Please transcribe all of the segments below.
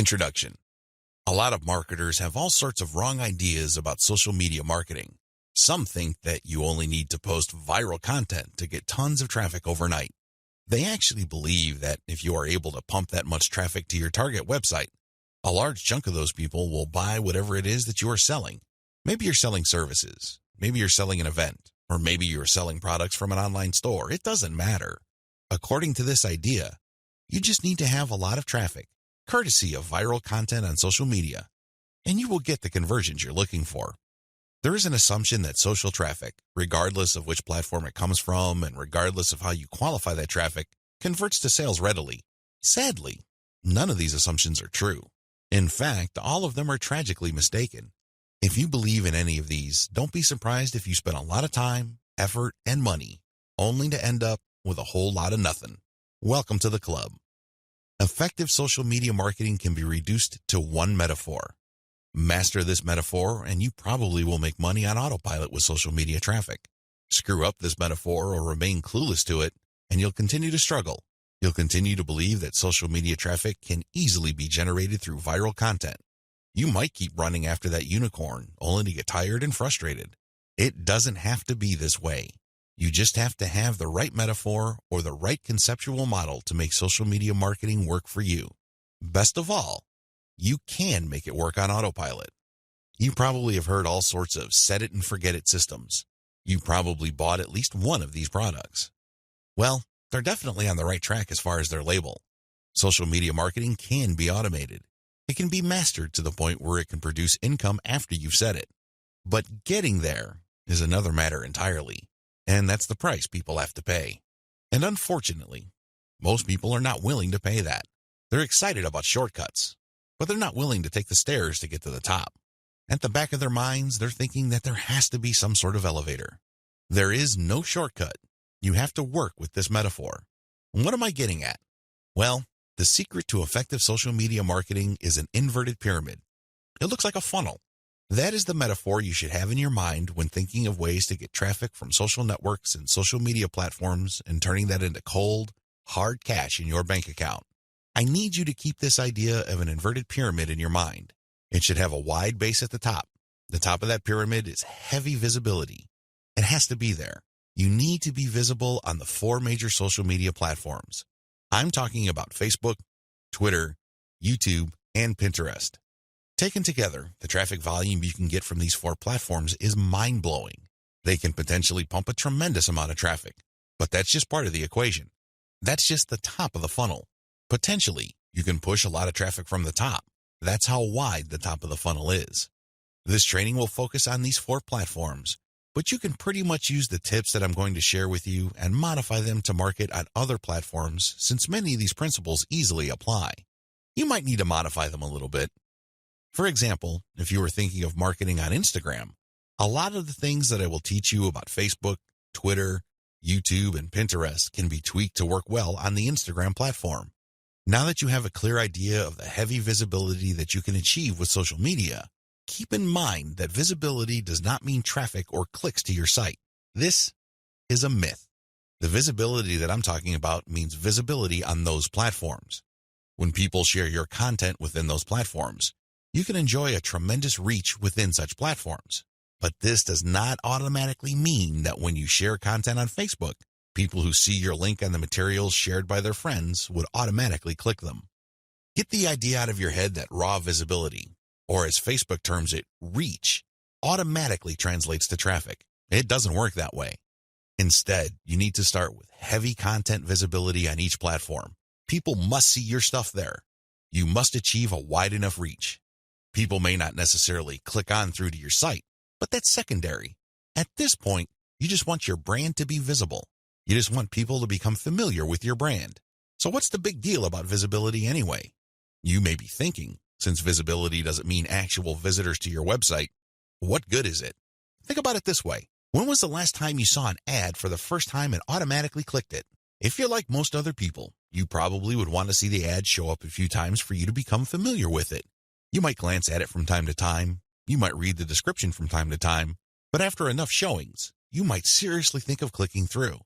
Introduction. A lot of marketers have all sorts of wrong ideas about social media marketing. Some think that you only need to post viral content to get tons of traffic overnight. They actually believe that if you are able to pump that much traffic to your target website, a large chunk of those people will buy whatever it is that you are selling. Maybe you're selling services, maybe you're selling an event, or maybe you're selling products from an online store. It doesn't matter. According to this idea, you just need to have a lot of traffic, courtesy of viral content on social media, and you will get the conversions you're looking for. There is an assumption that social traffic, regardless of which platform it comes from and regardless of how you qualify that traffic, converts to sales readily. Sadly, none of these assumptions are true. In fact, all of them are tragically mistaken. If you believe in any of these, don't be surprised if you spend a lot of time, effort, and money, only to end up with a whole lot of nothing. Welcome to the club. Effective social media marketing can be reduced to one metaphor. Master this metaphor, and you probably will make money on autopilot with social media traffic. Screw up this metaphor or remain clueless to it, and you'll continue to struggle. You'll continue to believe that social media traffic can easily be generated through viral content. You might keep running after that unicorn, only to get tired and frustrated. It doesn't have to be this way. You just have to have the right metaphor or the right conceptual model to make social media marketing work for you. Best of all, you can make it work on autopilot. You probably have heard all sorts of set it and forget it systems. You probably bought at least one of these products. Well, they're definitely on the right track as far as their label. Social media marketing can be automated. It can be mastered to the point where it can produce income after you've set it. But getting there is another matter entirely, and that's the price people have to pay. And unfortunately, most people are not willing to pay that. They're excited about shortcuts, but they're not willing to take the stairs to get to the top. At the back of their minds, they're thinking that there has to be some sort of elevator. There is no shortcut. You have to work with this metaphor. And what am I getting at? Well, the secret to effective social media marketing is an inverted pyramid. It looks like a funnel. That is the metaphor you should have in your mind when thinking of ways to get traffic from social networks and social media platforms and turning that into cold, hard cash in your bank account. I need you to keep this idea of an inverted pyramid in your mind. It should have a wide base at the top. The top of that pyramid is heavy visibility. It has to be there. You need to be visible on the 4 major social media platforms. I'm talking about Facebook, Twitter, YouTube, and Pinterest. Taken together, the traffic volume you can get from these 4 platforms is mind-blowing. They can potentially pump a tremendous amount of traffic, but that's just part of the equation. That's just the top of the funnel. Potentially, you can push a lot of traffic from the top. That's how wide the top of the funnel is. This training will focus on these 4 platforms, but you can pretty much use the tips that I'm going to share with you and modify them to market on other platforms since many of these principles easily apply. You might need to modify them a little bit. For example, if you were thinking of marketing on Instagram, a lot of the things that I will teach you about Facebook, Twitter, YouTube, and Pinterest can be tweaked to work well on the Instagram platform. Now that you have a clear idea of the heavy visibility that you can achieve with social media, keep in mind that visibility does not mean traffic or clicks to your site. This is a myth. The visibility that I'm talking about means visibility on those platforms. When people share your content within those platforms, you can enjoy a tremendous reach within such platforms. But this does not automatically mean that when you share content on Facebook, people who see your link on the materials shared by their friends would automatically click them. Get the idea out of your head that raw visibility, or as Facebook terms it, reach, automatically translates to traffic. It doesn't work that way. Instead, you need to start with heavy content visibility on each platform. People must see your stuff there. You must achieve a wide enough reach. People may not necessarily click on through to your site, but that's secondary. At this point, you just want your brand to be visible. You just want people to become familiar with your brand. So what's the big deal about visibility anyway? You may be thinking, since visibility doesn't mean actual visitors to your website, what good is it? Think about it this way. When was the last time you saw an ad for the first time and automatically clicked it? If you're like most other people, you probably would want to see the ad show up a few times for you to become familiar with it. You might glance at it from time to time. You might read the description from time to time. But after enough showings, you might seriously think of clicking through.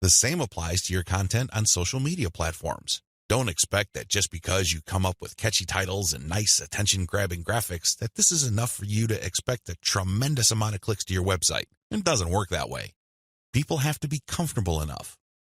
The same applies to your content on social media platforms. Don't expect that just because you come up with catchy titles and nice attention-grabbing graphics that this is enough for you to expect a tremendous amount of clicks to your website. It doesn't work that way. People have to be comfortable enough.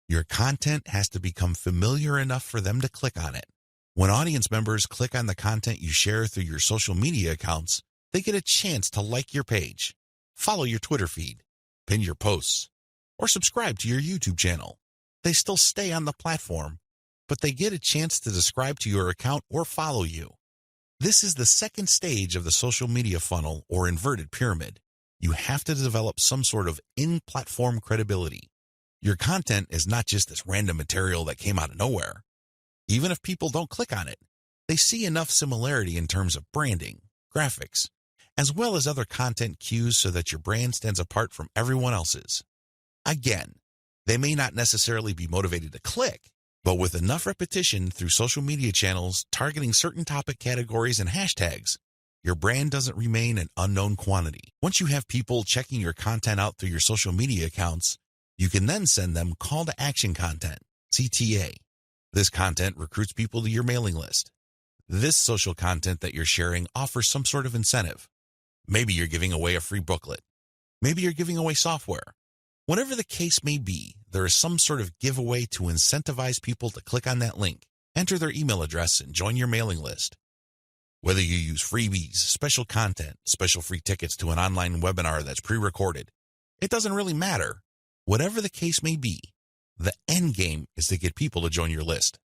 Your content has to become familiar enough for them to click on it. When audience members click on the content you share through your social media accounts, they get a chance to like your page, follow your Twitter feed, pin your posts, or subscribe to your YouTube channel. They still stay on the platform, but they get a chance to subscribe to your account or follow you. This is the second stage of the social media funnel or inverted pyramid. You have to develop some sort of in-platform credibility. Your content is not just this random material that came out of nowhere. Even if people don't click on it, they see enough similarity in terms of branding, graphics, as well as other content cues so that your brand stands apart from everyone else's. Again, they may not necessarily be motivated to click, but with enough repetition through social media channels targeting certain topic categories and hashtags, your brand doesn't remain an unknown quantity. Once you have people checking your content out through your social media accounts, you can then send them call to action content, CTA. This content recruits people to your mailing list. This social content that you're sharing offers some sort of incentive. Maybe you're giving away a free booklet. Maybe you're giving away software. Whatever the case may be, there is some sort of giveaway to incentivize people to click on that link, enter their email address, and join your mailing list. Whether you use freebies, special content, special free tickets to an online webinar that's pre-recorded, it doesn't really matter. Whatever the case may be, the end game is to get people to join your list.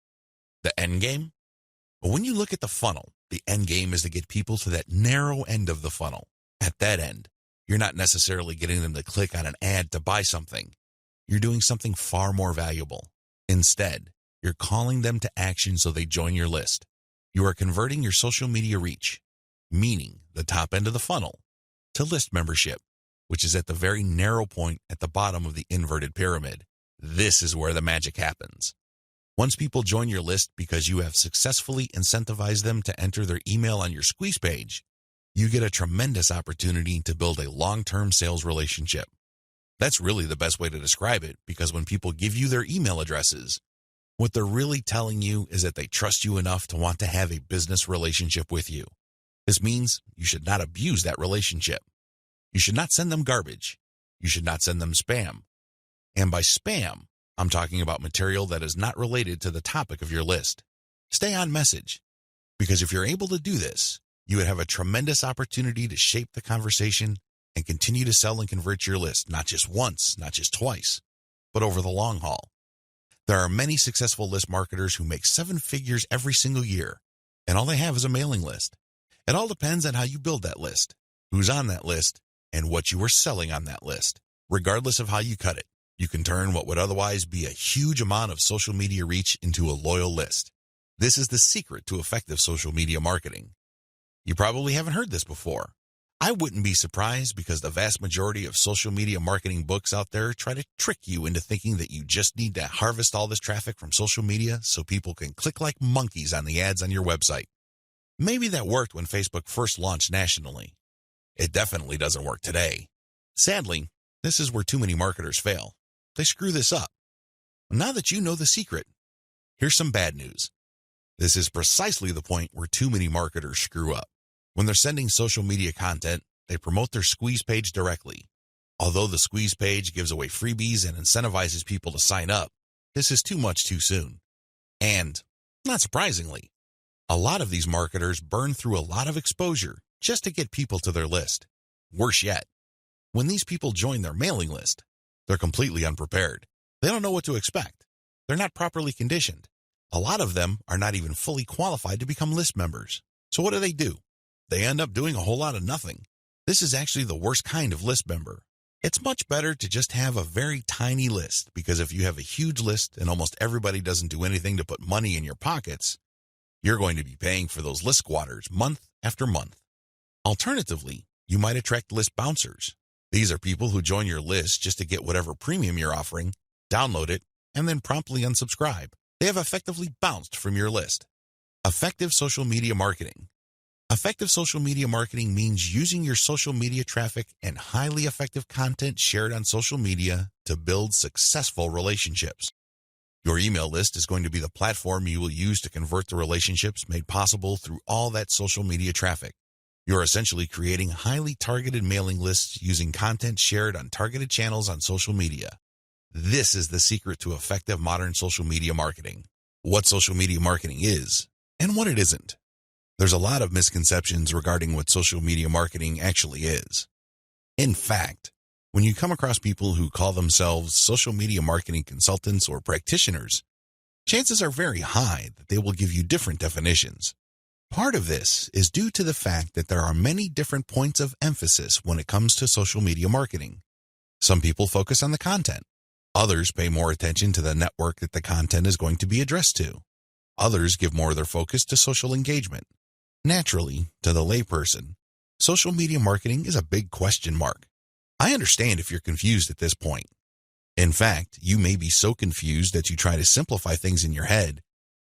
The end game? Well, when you look at the funnel, the end game is to get people to that narrow end of the funnel. At that end, you're not necessarily getting them to click on an ad to buy something. You're doing something far more valuable. Instead, you're calling them to action so they join your list. You are converting your social media reach, meaning the top end of the funnel, to list membership, which is at the very narrow point at the bottom of the inverted pyramid. This is where the magic happens. Once people join your list because you have successfully incentivized them to enter their email on your squeeze page, you get a tremendous opportunity to build a long-term sales relationship. That's really the best way to describe it, because when people give you their email addresses, what they're really telling you is that they trust you enough to want to have a business relationship with you. This means you should not abuse that relationship. You should not send them garbage. You should not send them spam. And by spam, I'm talking about material that is not related to the topic of your list. Stay on message, because if you're able to do this, you would have a tremendous opportunity to shape the conversation and continue to sell and convert your list, not just once, not just twice, but over the long haul. There are many successful list marketers who make 7 figures every single year, and all they have is a mailing list. It all depends on how you build that list, who's on that list, and what you are selling on that list. Regardless of how you cut it, you can turn what would otherwise be a huge amount of social media reach into a loyal list. This is the secret to effective social media marketing. You probably haven't heard this before. I wouldn't be surprised, because the vast majority of social media marketing books out there try to trick you into thinking that you just need to harvest all this traffic from social media so people can click like monkeys on the ads on your website. Maybe that worked when Facebook first launched nationally. It definitely doesn't work today. Sadly, this is where too many marketers fail. They screw this up. Now that you know the secret, here's some bad news. This is precisely the point where too many marketers screw up. When they're sending social media content, they promote their squeeze page directly. Although the squeeze page gives away freebies and incentivizes people to sign up, this is too much too soon. And, not surprisingly, a lot of these marketers burn through a lot of exposure just to get people to their list. Worse yet, when these people join their mailing list, they're completely unprepared. They don't know what to expect. They're not properly conditioned. A lot of them are not even fully qualified to become list members. So what do? They end up doing a whole lot of nothing. This is actually the worst kind of list member. It's much better to just have a very tiny list, because if you have a huge list and almost everybody doesn't do anything to put money in your pockets, you're going to be paying for those list squatters month after month. Alternatively, you might attract list bouncers. These are people who join your list just to get whatever premium you're offering, download it, and then promptly unsubscribe. They have effectively bounced from your list. Effective social media marketing. Effective social media marketing means using your social media traffic and highly effective content shared on social media to build successful relationships. Your email list is going to be the platform you will use to convert the relationships made possible through all that social media traffic. You're essentially creating highly targeted mailing lists using content shared on targeted channels on social media. This is the secret to effective modern social media marketing. What social media marketing is and what it isn't. There's a lot of misconceptions regarding what social media marketing actually is. In fact, when you come across people who call themselves social media marketing consultants or practitioners, chances are very high that they will give you different definitions. Part of this is due to the fact that there are many different points of emphasis when it comes to social media marketing. Some people focus on the content. Others pay more attention to the network that the content is going to be addressed to. Others give more of their focus to social engagement. Naturally, to the layperson, social media marketing is a big question mark. I understand if you're confused at this point. In fact, you may be so confused that you try to simplify things in your head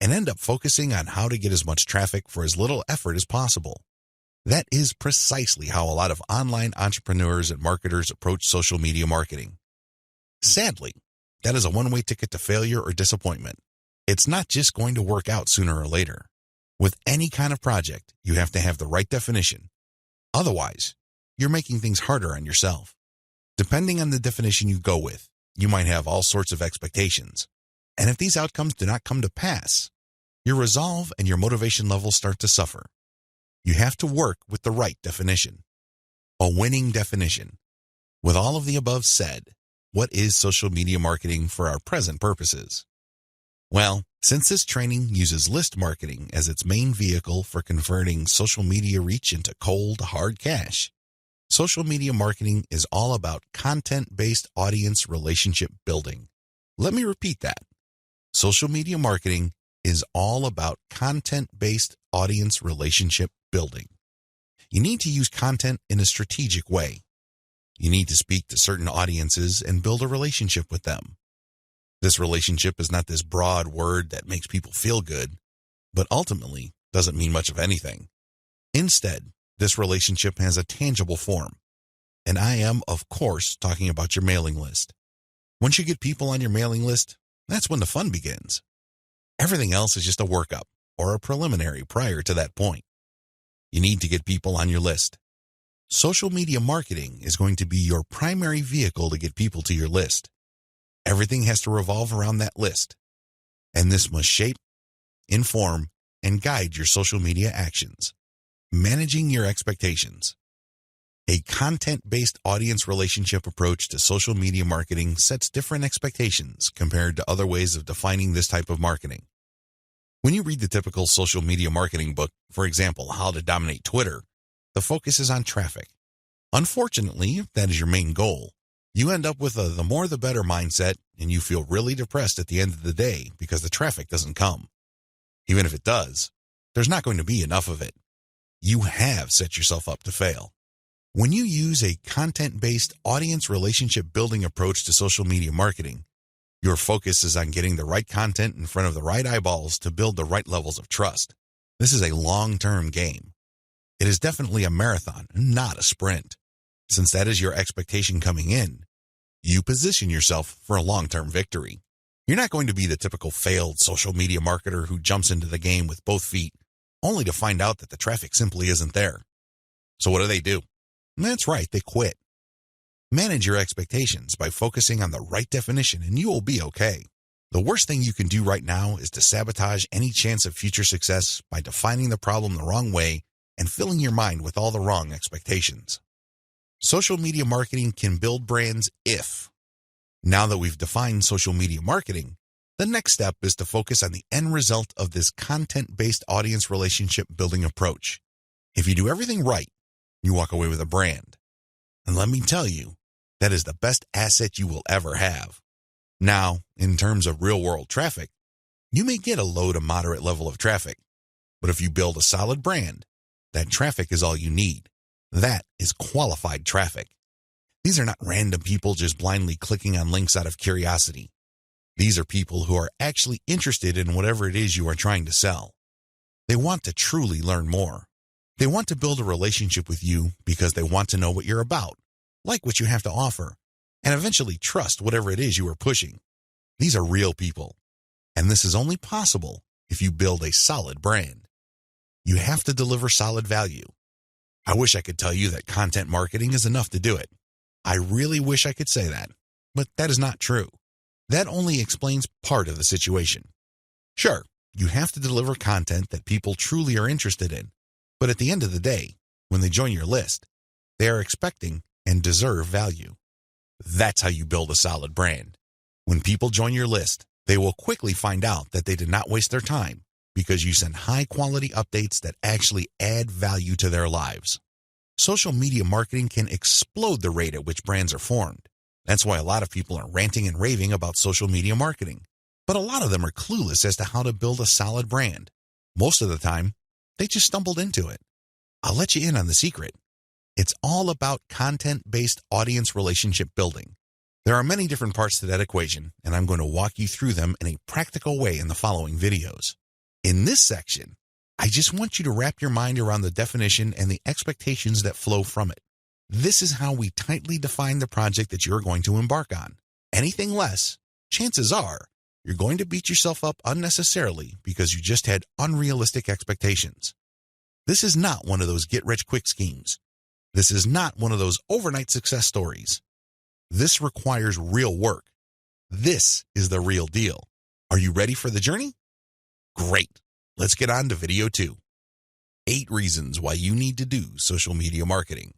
and end up focusing on how to get as much traffic for as little effort as possible. That is precisely how a lot of online entrepreneurs and marketers approach social media marketing. Sadly, that is a one-way ticket to failure or disappointment. It's not just going to work out sooner or later. With any kind of project, you have to have the right definition. Otherwise, you're making things harder on yourself. Depending on the definition you go with, you might have all sorts of expectations. And if these outcomes do not come to pass, your resolve and your motivation levels start to suffer. You have to work with the right definition. A winning definition. With all of the above said, what is social media marketing for our present purposes? Well, since this training uses list marketing as its main vehicle for converting social media reach into cold, hard cash, social media marketing is all about content-based audience relationship building. Let me repeat that. Social media marketing is all about content-based audience relationship building. You need to use content in a strategic way. You need to speak to certain audiences and build a relationship with them. This relationship is not this broad word that makes people feel good, but ultimately doesn't mean much of anything. Instead, this relationship has a tangible form. And I am, of course, talking about your mailing list. Once you get people on your mailing list, that's when the fun begins. Everything else is just a workup or a preliminary prior to that point. You need to get people on your list. Social media marketing is going to be your primary vehicle to get people to your list. Everything has to revolve around that list. And this must shape, inform, and guide your social media actions. Managing your expectations. A content-based audience relationship approach to social media marketing sets different expectations compared to other ways of defining this type of marketing. When you read the typical social media marketing book, for example, How to Dominate Twitter, the focus is on traffic. Unfortunately, if that is your main goal, you end up with a the more the better mindset and you feel really depressed at the end of the day because the traffic doesn't come. Even if it does, there's not going to be enough of it. You have set yourself up to fail. When you use a content-based audience relationship building approach to social media marketing, your focus is on getting the right content in front of the right eyeballs to build the right levels of trust. This is a long-term game. It is definitely a marathon, not a sprint. Since that is your expectation coming in, you position yourself for a long-term victory. You're not going to be the typical failed social media marketer who jumps into the game with both feet, only to find out that the traffic simply isn't there. So what do? That's right, they quit. Manage your expectations by focusing on the right definition and you will be okay. The worst thing you can do right now is to sabotage any chance of future success by defining the problem the wrong way and filling your mind with all the wrong expectations. Social media marketing can build brands if. Now that we've defined social media marketing, the next step is to focus on the end result of this content-based audience relationship building approach. If you do everything right, you walk away with a brand. And let me tell you, that is the best asset you will ever have. Now, in terms of real-world traffic, you may get a low to moderate level of traffic, but if you build a solid brand, that traffic is all you need. That is qualified traffic. These are not random people just blindly clicking on links out of curiosity. These are people who are actually interested in whatever it is you are trying to sell. They want to truly learn more. They want to build a relationship with you because they want to know what you're about, like what you have to offer, and eventually trust whatever it is you are pushing. These are real people. And this is only possible if you build a solid brand. You have to deliver solid value. I wish I could tell you that content marketing is enough to do it. I really wish I could say that, but that is not true. That only explains part of the situation. Sure, you have to deliver content that people truly are interested in, but at the end of the day, when they join your list, they are expecting and deserve value. That's how you build a solid brand. When people join your list, they will quickly find out that they did not waste their time because you send high-quality updates that actually add value to their lives. Social media marketing can explode the rate at which brands are formed. That's why a lot of people are ranting and raving about social media marketing. But a lot of them are clueless as to how to build a solid brand. Most of the time, they just stumbled into it. I'll let you in on the secret. It's all about content-based audience relationship building. There are many different parts to that equation, and I'm going to walk you through them in a practical way in the following videos. In this section, I just want you to wrap your mind around the definition and the expectations that flow from it. This is how we tightly define the project that you're going to embark on. Anything less, chances are, you're going to beat yourself up unnecessarily because you just had unrealistic expectations. This is not one of those get-rich-quick schemes. This is not one of those overnight success stories. This requires real work. This is the real deal. Are you ready for the journey? Great. Let's get on to video 2. 8 reasons why you need to do social media marketing.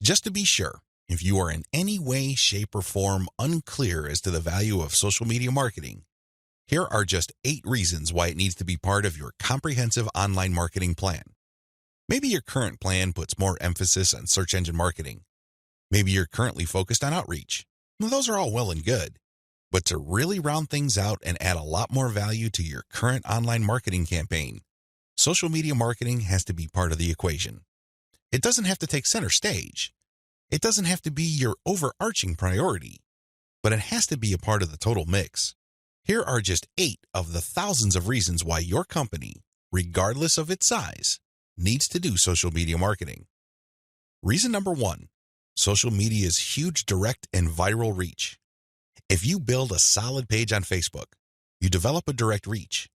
Just to be sure, if you are in any way, shape, or form unclear as to the value of social media marketing, here are just 8 reasons why it needs to be part of your comprehensive online marketing plan. Maybe your current plan puts more emphasis on search engine marketing. Maybe you're currently focused on outreach. Well, those are all well and good. But to really round things out and add a lot more value to your current online marketing campaign, social media marketing has to be part of the equation. It doesn't have to take center stage. It doesn't have to be your overarching priority, but it has to be a part of the total mix. Here are just 8 of the thousands of reasons why your company, regardless of its size, needs to do social media marketing. Reason number 1, social media's huge direct and viral reach. If you build a solid page on Facebook, you develop a direct reach.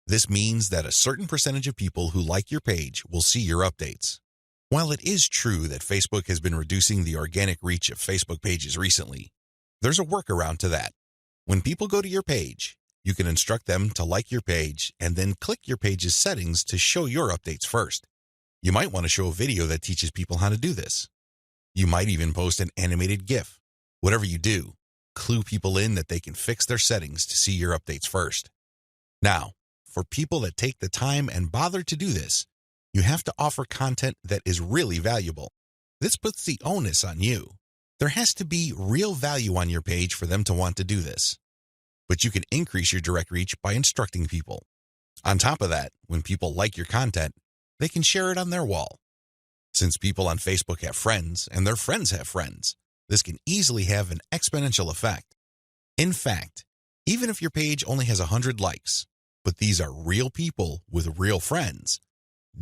This means that a certain percentage of people who like your page will see your updates. While it is true that Facebook has been reducing the organic reach of Facebook pages recently, there's a workaround to that. When people go to your page, you can instruct them to like your page and then click your page's settings to show your updates first. You might want to show a video that teaches people how to do this. You might even post an animated GIF. Whatever you do, clue people in that they can fix their settings to see your updates first. Now, for people that take the time and bother to do this, you have to offer content that is really valuable. This puts the onus on you. There has to be real value on your page for them to want to do this. But you can increase your direct reach by instructing people. On top of that, when people like your content, they can share it on their wall. Since people on Facebook have friends and their friends have friends, this can easily have an exponential effect. In fact, even if your page only has 100 likes, but these are real people with real friends,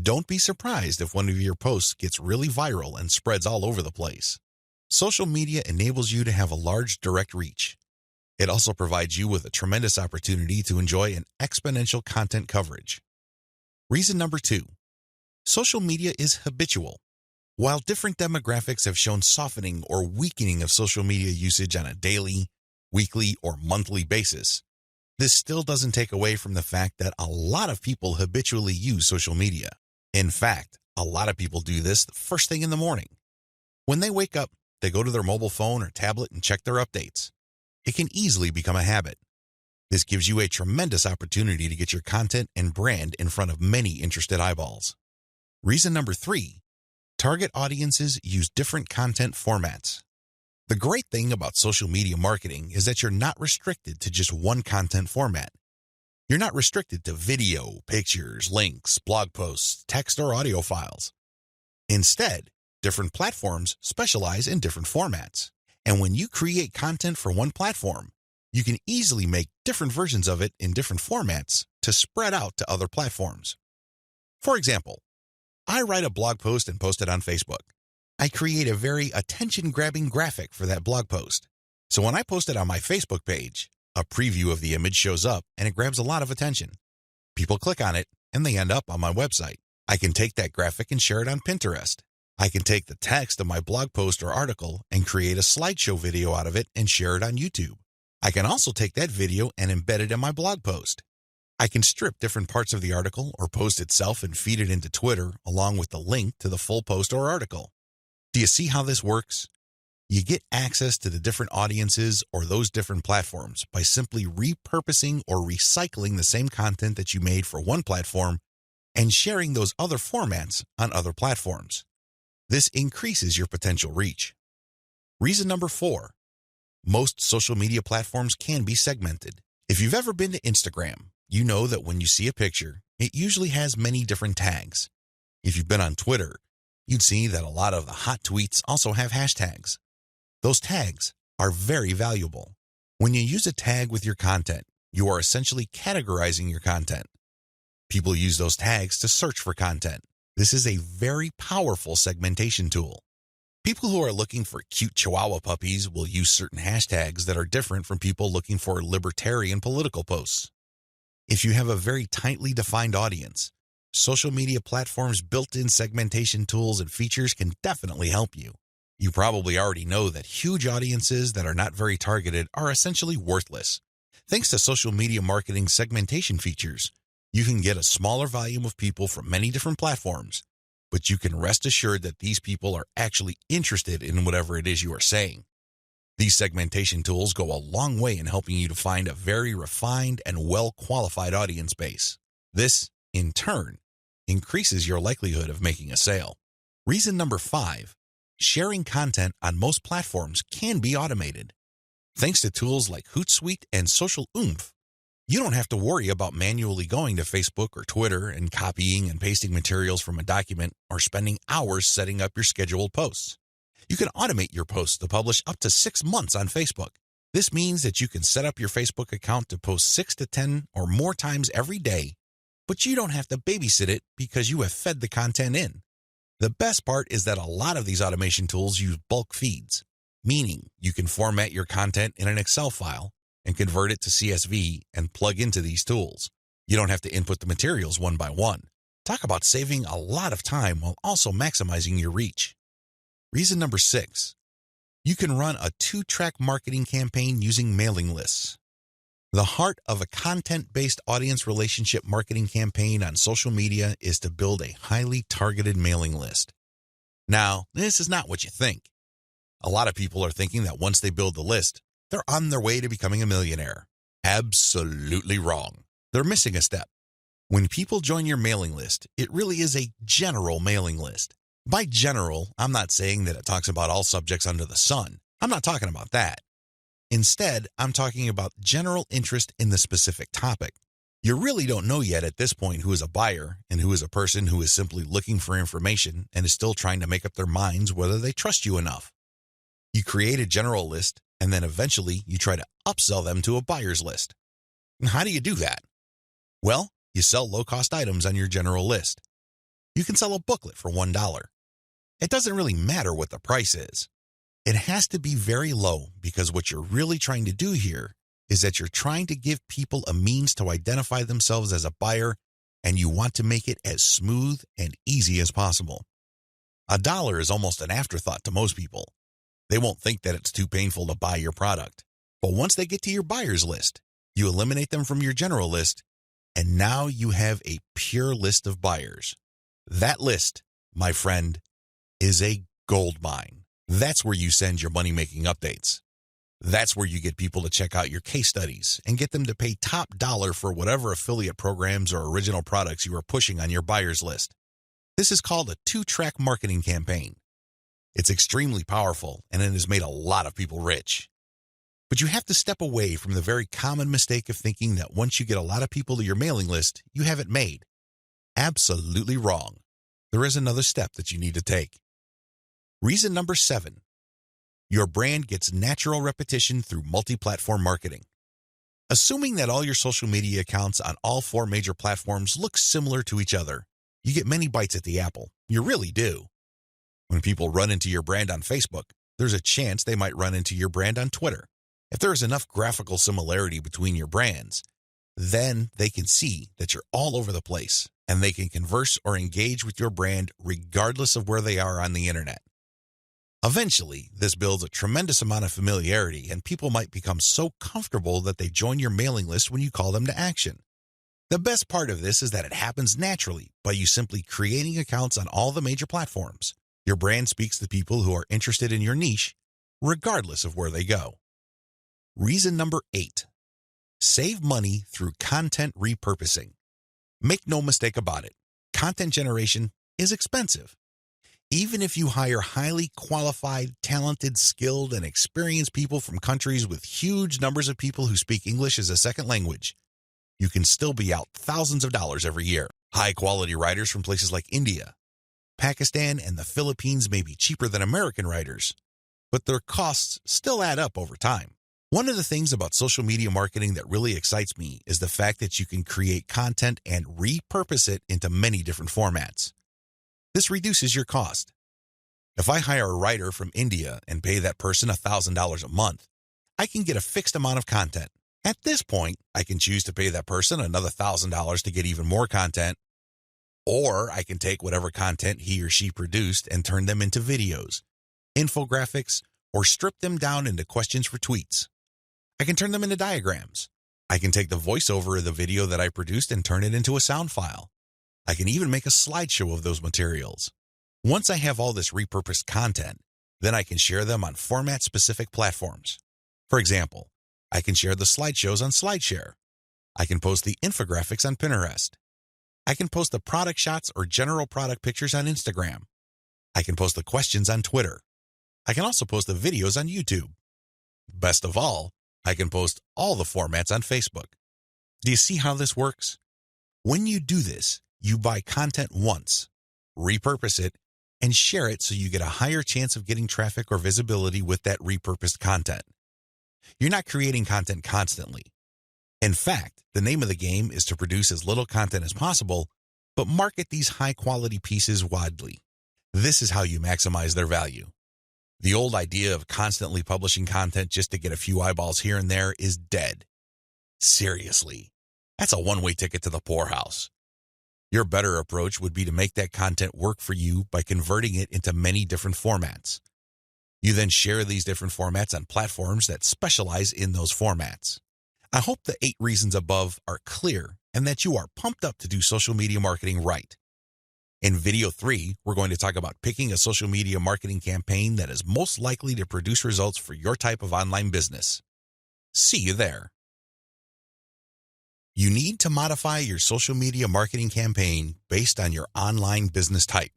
don't be surprised if one of your posts gets really viral and spreads all over the place. Social media enables you to have a large direct reach. It also provides you with a tremendous opportunity to enjoy an exponential content coverage. Reason number 2, social media is habitual. While different demographics have shown softening or weakening of social media usage on a daily, weekly, or monthly basis, this still doesn't take away from the fact that a lot of people habitually use social media. In fact, a lot of people do this the first thing in the morning. When they wake up, they go to their mobile phone or tablet and check their updates. It can easily become a habit. This gives you a tremendous opportunity to get your content and brand in front of many interested eyeballs. Reason number 3, target audiences use different content formats. The great thing about social media marketing is that you're not restricted to just one content format. You're not restricted to video, pictures, links, blog posts, text, or audio files. Instead, different platforms specialize in different formats. And when you create content for one platform, you can easily make different versions of it in different formats to spread out to other platforms. For example, I write a blog post and post it on Facebook. I create a very attention-grabbing graphic for that blog post. So when I post it on my Facebook page, A preview of the image shows up and it grabs a lot of attention. People click on it and they end up on my website. I can take that graphic and share it on Pinterest. I can take the text of my blog post or article and create a slideshow video out of it and share it on YouTube. I can also take that video and embed it in my blog post. I can strip different parts of the article or post itself and feed it into Twitter along with the link to the full post or article. Do you see how this works? You get access to the different audiences or those different platforms by simply repurposing or recycling the same content that you made for one platform and sharing those other formats on other platforms. This increases your potential reach. Reason number 4, most social media platforms can be segmented. If you've ever been to Instagram, you know that when you see a picture, it usually has many different tags. If you've been on Twitter, you'd see that a lot of the hot tweets also have hashtags. Those tags are very valuable. When you use a tag with your content, you are essentially categorizing your content. People use those tags to search for content. This is a very powerful segmentation tool. People who are looking for cute Chihuahua puppies will use certain hashtags that are different from people looking for libertarian political posts. If you have a very tightly defined audience, social media platforms' built-in segmentation tools and features can definitely help you. You probably already know that huge audiences that are not very targeted are essentially worthless. Thanks to social media marketing segmentation features, you can get a smaller volume of people from many different platforms, but you can rest assured that these people are actually interested in whatever it is you are saying. These segmentation tools go a long way in helping you to find a very refined and well-qualified audience base. This, in turn, increases your likelihood of making a sale. Reason number 5, sharing content on most platforms can be automated. Thanks to tools like Hootsuite and Social Oomph, you don't have to worry about manually going to Facebook or Twitter and copying and pasting materials from a document or spending hours setting up your scheduled posts. You can automate your posts to publish up to 6 months on Facebook. This means that you can set up your Facebook account to post 6 to 10 or more times every day, but you don't have to babysit it because you have fed the content in. The best part is that a lot of these automation tools use bulk feeds, meaning you can format your content in an Excel file and convert it to CSV and plug into these tools. You don't have to input the materials one by one. Talk about saving a lot of time while also maximizing your reach. Reason number 6, you can run a 2-track marketing campaign using mailing lists. The heart of a content-based audience relationship marketing campaign on social media is to build a highly targeted mailing list. Now, this is not what you think. A lot of people are thinking that once they build the list, they're on their way to becoming a millionaire. Absolutely wrong. They're missing a step. When people join your mailing list, it really is a general mailing list. By general, I'm not saying that it talks about all subjects under the sun. I'm not talking about that. Instead, I'm talking about general interest in the specific topic. You really don't know yet at this point who is a buyer and who is a person who is simply looking for information and is still trying to make up their minds whether they trust you enough. You create a general list, and then eventually you try to upsell them to a buyer's list. And how do you do that? Well, you sell low-cost items on your general list. You can sell a booklet for $1. It doesn't really matter what the price is. It has to be very low because what you're really trying to do here is that you're trying to give people a means to identify themselves as a buyer, and you want to make it as smooth and easy as possible. $1 is almost an afterthought to most people. They won't think that it's too painful to buy your product. But once they get to your buyer's list, you eliminate them from your general list, and now you have a pure list of buyers. That list, my friend, is a gold mine. That's where you send your money-making updates. That's where you get people to check out your case studies and get them to pay top dollar for whatever affiliate programs or original products you are pushing on your buyer's list. This is called a 2-track marketing campaign. It's extremely powerful, and it has made a lot of people rich. But you have to step away from the very common mistake of thinking that once you get a lot of people to your mailing list, you have it made. Absolutely wrong. There is another step that you need to take. Reason number 7, your brand gets natural repetition through multi-platform marketing. Assuming that all your social media accounts on all 4 major platforms look similar to each other, you get many bites at the apple. You really do. When people run into your brand on Facebook, there's a chance they might run into your brand on Twitter. If there is enough graphical similarity between your brands, then they can see that you're all over the place and they can converse or engage with your brand regardless of where they are on the internet. Eventually, this builds a tremendous amount of familiarity and people might become so comfortable that they join your mailing list when you call them to action. The best part of this is that it happens naturally by you simply creating accounts on all the major platforms. Your brand speaks to people who are interested in your niche, regardless of where they go. Reason number 8. Save money through content repurposing. Make no mistake about it, content generation is expensive. Even if you hire highly qualified, talented, skilled, and experienced people from countries with huge numbers of people who speak English as a second language, you can still be out thousands of dollars every year. High-quality writers from places like India, Pakistan, and the Philippines may be cheaper than American writers, but their costs still add up over time. One of the things about social media marketing that really excites me is the fact that you can create content and repurpose it into many different formats. This reduces your cost. If I hire a writer from India and pay that person $1,000 a month, I can get a fixed amount of content. At this point, I can choose to pay that person another $1,000 to get even more content, or I can take whatever content he or she produced and turn them into videos, infographics, or strip them down into questions for tweets. I can turn them into diagrams. I can take the voiceover of the video that I produced and turn it into a sound file. I can even make a slideshow of those materials. Once I have all this repurposed content, then I can share them on format-specific platforms. For example, I can share the slideshows on SlideShare. I can post the infographics on Pinterest. I can post the product shots or general product pictures on Instagram. I can post the questions on Twitter. I can also post the videos on YouTube. Best of all, I can post all the formats on Facebook. Do you see how this works? When you do this, you buy content once, repurpose it, and share it so you get a higher chance of getting traffic or visibility with that repurposed content. You're not creating content constantly. In fact, the name of the game is to produce as little content as possible, but market these high-quality pieces widely. This is how you maximize their value. The old idea of constantly publishing content just to get a few eyeballs here and there is dead. Seriously, that's a one-way ticket to the poorhouse. Your better approach would be to make that content work for you by converting it into many different formats. You then share these different formats on platforms that specialize in those formats. I hope the 8 reasons above are clear and that you are pumped up to do social media marketing right. In video 3, we're going to talk about picking a social media marketing campaign that is most likely to produce results for your type of online business. See you there. You need to modify your social media marketing campaign based on your online business type.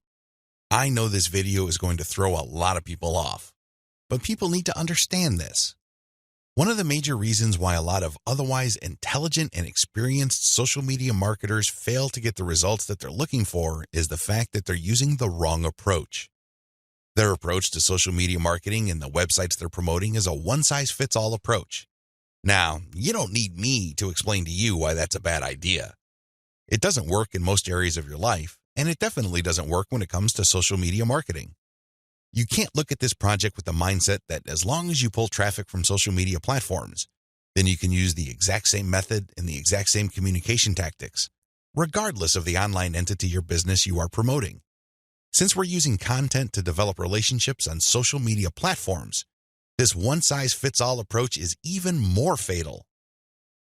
I know this video is going to throw a lot of people off, but people need to understand this. One of the major reasons why a lot of otherwise intelligent and experienced social media marketers fail to get the results that they're looking for is the fact that they're using the wrong approach. Their approach to social media marketing and the websites they're promoting is a one-size-fits-all approach. Now, you don't need me to explain to you why that's a bad idea. It doesn't work in most areas of your life, and it definitely doesn't work when it comes to social media marketing. You can't look at this project with the mindset that as long as you pull traffic from social media platforms, then you can use the exact same method and the exact same communication tactics, regardless of the online entity or business you are promoting. Since we're using content to develop relationships on social media platforms, this one-size-fits-all approach is even more fatal.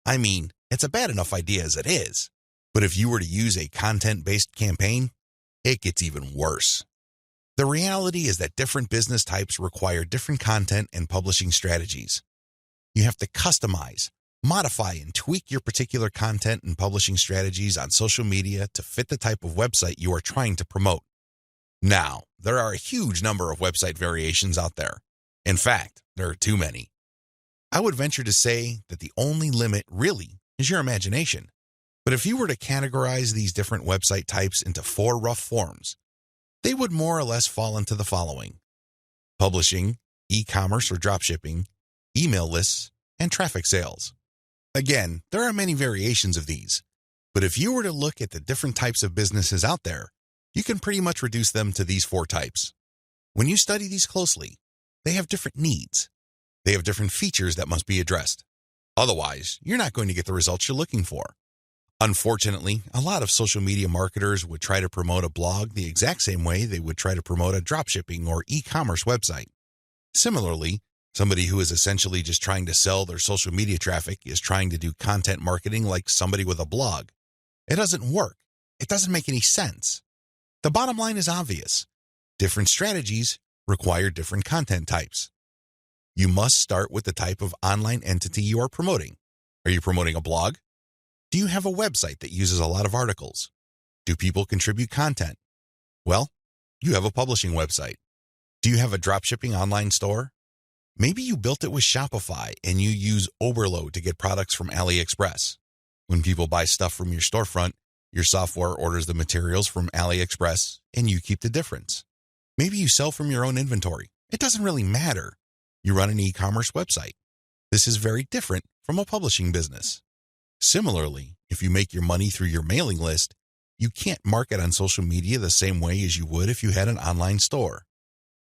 I mean, it's a bad enough idea as it is, but if you were to use a content-based campaign, it gets even worse. The reality is that different business types require different content and publishing strategies. You have to customize, modify, and tweak your particular content and publishing strategies on social media to fit the type of website you are trying to promote. Now, there are a huge number of website variations out there. In fact, there are too many. I would venture to say that the only limit really is your imagination. But if you were to categorize these different website types into 4 rough forms, they would more or less fall into the following: publishing, e-commerce or dropshipping, email lists, and traffic sales. Again, there are many variations of these, but if you were to look at the different types of businesses out there, you can pretty much reduce them to these 4 types. When you study these closely, they have different needs. They have different features that must be addressed. Otherwise, you're not going to get the results you're looking for. Unfortunately, a lot of social media marketers would try to promote a blog the exact same way they would try to promote a dropshipping or e-commerce website. Similarly, somebody who is essentially just trying to sell their social media traffic is trying to do content marketing like somebody with a blog. It doesn't work. It doesn't make any sense. The bottom line is obvious. Different strategies require different content types. You must start with the type of online entity you are promoting. Are you promoting a blog? Do you have a website that uses a lot of articles? Do people contribute content? Well, you have a publishing website. Do you have a dropshipping online store? Maybe you built it with Shopify and you use Oberlo to get products from AliExpress. When people buy stuff from your storefront, your software orders the materials from AliExpress and you keep the difference. Maybe you sell from your own inventory. It doesn't really matter. You run an e-commerce website. This is very different from a publishing business. Similarly, if you make your money through your mailing list, you can't market on social media the same way as you would if you had an online store.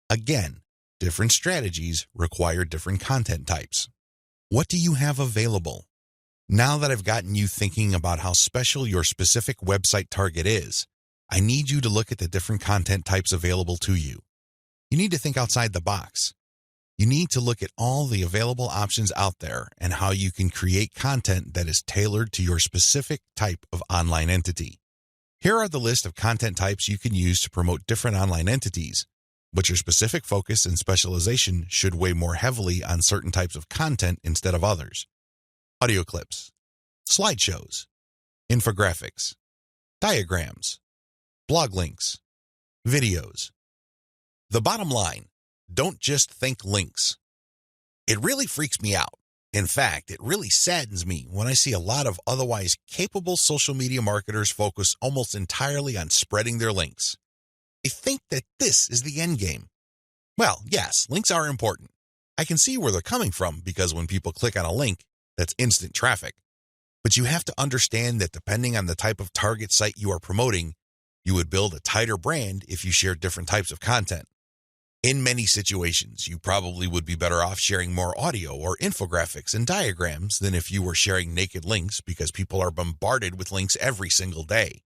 Again, different strategies require different content types. What do you have available? Now that I've gotten you thinking about how special your specific website target is, I need you to look at the different content types available to you. You need to think outside the box. You need to look at all the available options out there and how you can create content that is tailored to your specific type of online entity. Here are the list of content types you can use to promote different online entities, but your specific focus and specialization should weigh more heavily on certain types of content instead of others. Audio clips, slideshows, infographics, diagrams, blog links, videos. The bottom line, don't just think links. It really freaks me out. In fact, it really saddens me when I see a lot of otherwise capable social media marketers focus almost entirely on spreading their links. They think that this is the end game. Well, yes, links are important. I can see where they're coming from because when people click on a link, that's instant traffic. But you have to understand that depending on the type of target site you are promoting, you would build a tighter brand if you share different types of content. In many situations, you probably would be better off sharing more audio or infographics and diagrams than if you were sharing naked links because people are bombarded with links every single day.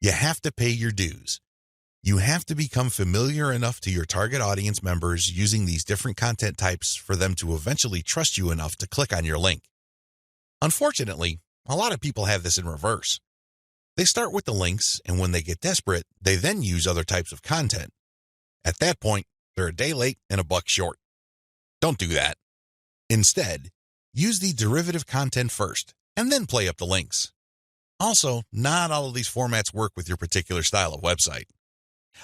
You have to pay your dues. You have to become familiar enough to your target audience members using these different content types for them to eventually trust you enough to click on your link. Unfortunately, a lot of people have this in reverse. They start with the links, and when they get desperate, they then use other types of content. At that point, they're a day late and a buck short. Don't do that. Instead, use the derivative content first, and then play up the links. Also, not all of these formats work with your particular style of website.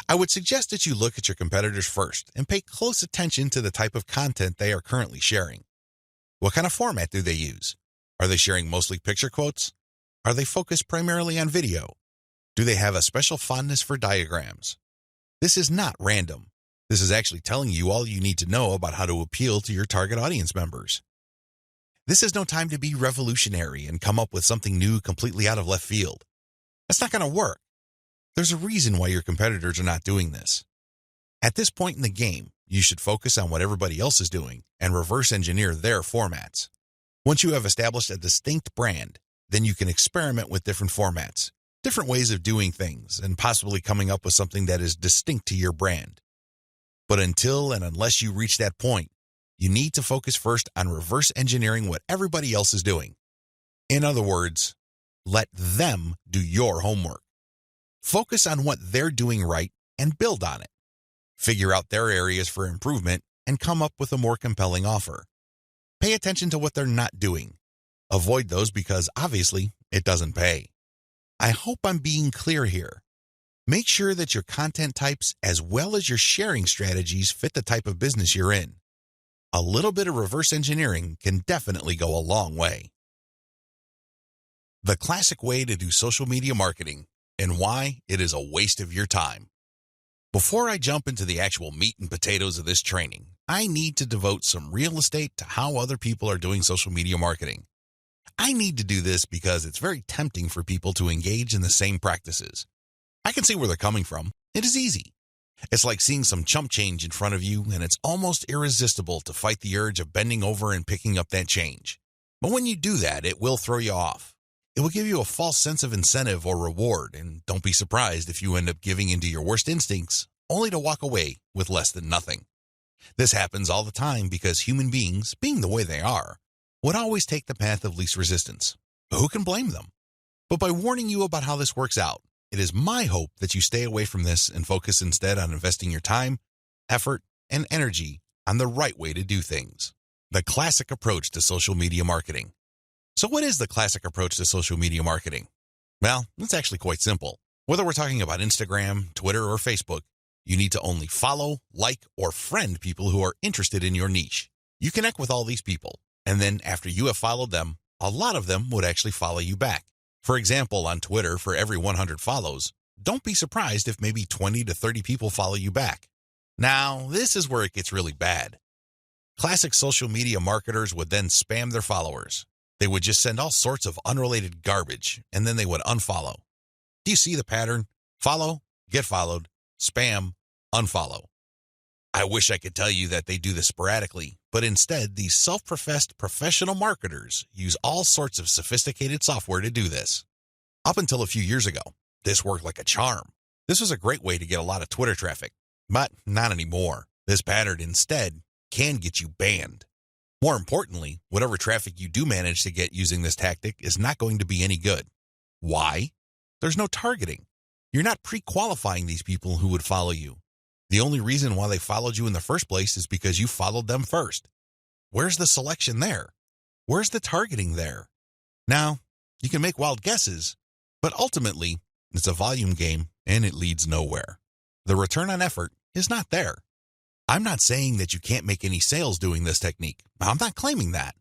I would suggest that you look at your competitors first and pay close attention to the type of content they are currently sharing. What kind of format do they use? Are they sharing mostly picture quotes? Are they focused primarily on video? Do they have a special fondness for diagrams? This is not random. This is actually telling you all you need to know about how to appeal to your target audience members. This is no time to be revolutionary and come up with something new completely out of left field. That's not going to work. There's a reason why your competitors are not doing this. At this point in the game, you should focus on what everybody else is doing and reverse engineer their formats. Once you have established a distinct brand, then you can experiment with different formats, different ways of doing things, and possibly coming up with something that is distinct to your brand. But until and unless you reach that point, you need to focus first on reverse engineering what everybody else is doing. In other words, let them do your homework. Focus on what they're doing right and build on it. Figure out their areas for improvement and come up with a more compelling offer. Pay attention to what they're not doing. Avoid those because obviously it doesn't pay. I hope I'm being clear here. Make sure that your content types as well as your sharing strategies fit the type of business you're in. A little bit of reverse engineering can definitely go a long way. The classic way to do social media marketing and why it is a waste of your time. Before I jump into the actual meat and potatoes of this training, I need to devote some real estate to how other people are doing social media marketing. I need to do this because it's very tempting for people to engage in the same practices. I can see where they're coming from. It is easy. It's like seeing some chump change in front of you, and it's almost irresistible to fight the urge of bending over and picking up that change. But when you do that, it will throw you off. It will give you a false sense of incentive or reward, and don't be surprised if you end up giving into your worst instincts, only to walk away with less than nothing. This happens all the time because human beings, being the way they are, would always take the path of least resistance. Who can blame them? But by warning you about how this works out, it is my hope that you stay away from this and focus instead on investing your time, effort, and energy on the right way to do things. The classic approach to social media marketing. So what is the classic approach to social media marketing? Well, it's actually quite simple. Whether we're talking about Instagram, Twitter, or Facebook, you need to only follow, like, or friend people who are interested in your niche. You connect with all these people, and then after you have followed them, a lot of them would actually follow you back. For example, on Twitter, for every 100 follows, don't be surprised if maybe 20 to 30 people follow you back. Now, this is where it gets really bad. Classic social media marketers would then spam their followers. They would just send all sorts of unrelated garbage, and then they would unfollow. Do you see the pattern? Follow, get followed, spam, unfollow. I wish I could tell you that they do this sporadically, but instead, these self-professed professional marketers use all sorts of sophisticated software to do this. Up until a few years ago, this worked like a charm. This was a great way to get a lot of Twitter traffic, but not anymore. This pattern instead can get you banned. More importantly, whatever traffic you do manage to get using this tactic is not going to be any good. Why? There's no targeting. You're not pre-qualifying these people who would follow you. The only reason why they followed you in the first place is because you followed them first. Where's the selection there? Where's the targeting there? Now, you can make wild guesses, but ultimately, it's a volume game and it leads nowhere. The return on effort is not there. I'm not saying that you can't make any sales doing this technique. I'm not claiming that.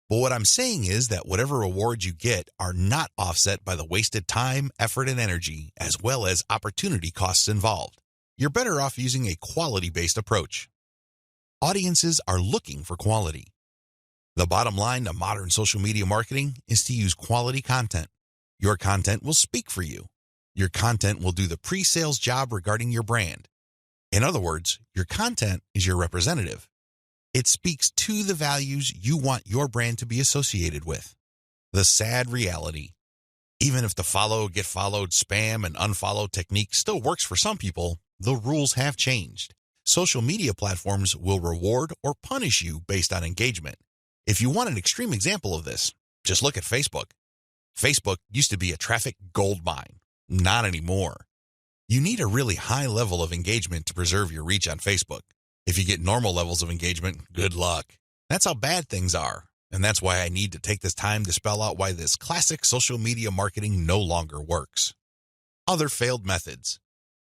But what I'm saying is that whatever rewards you get are not offset by the wasted time, effort, and energy, as well as opportunity costs involved. You're better off using a quality-based approach. Audiences are looking for quality. The bottom line to modern social media marketing is to use quality content. Your content will speak for you. Your content will do the pre-sales job regarding your brand. In other words, your content is your representative. It speaks to the values you want your brand to be associated with. The sad reality, even if the follow, get followed, spam, and unfollow technique still works for some people, the rules have changed. Social media platforms will reward or punish you based on engagement. If you want an extreme example of this, just look at Facebook. Facebook used to be a traffic goldmine. Not anymore. You need a really high level of engagement to preserve your reach on Facebook. If you get normal levels of engagement, good luck. That's how bad things are, and that's why I need to take this time to spell out why this classic social media marketing no longer works. Other failed methods.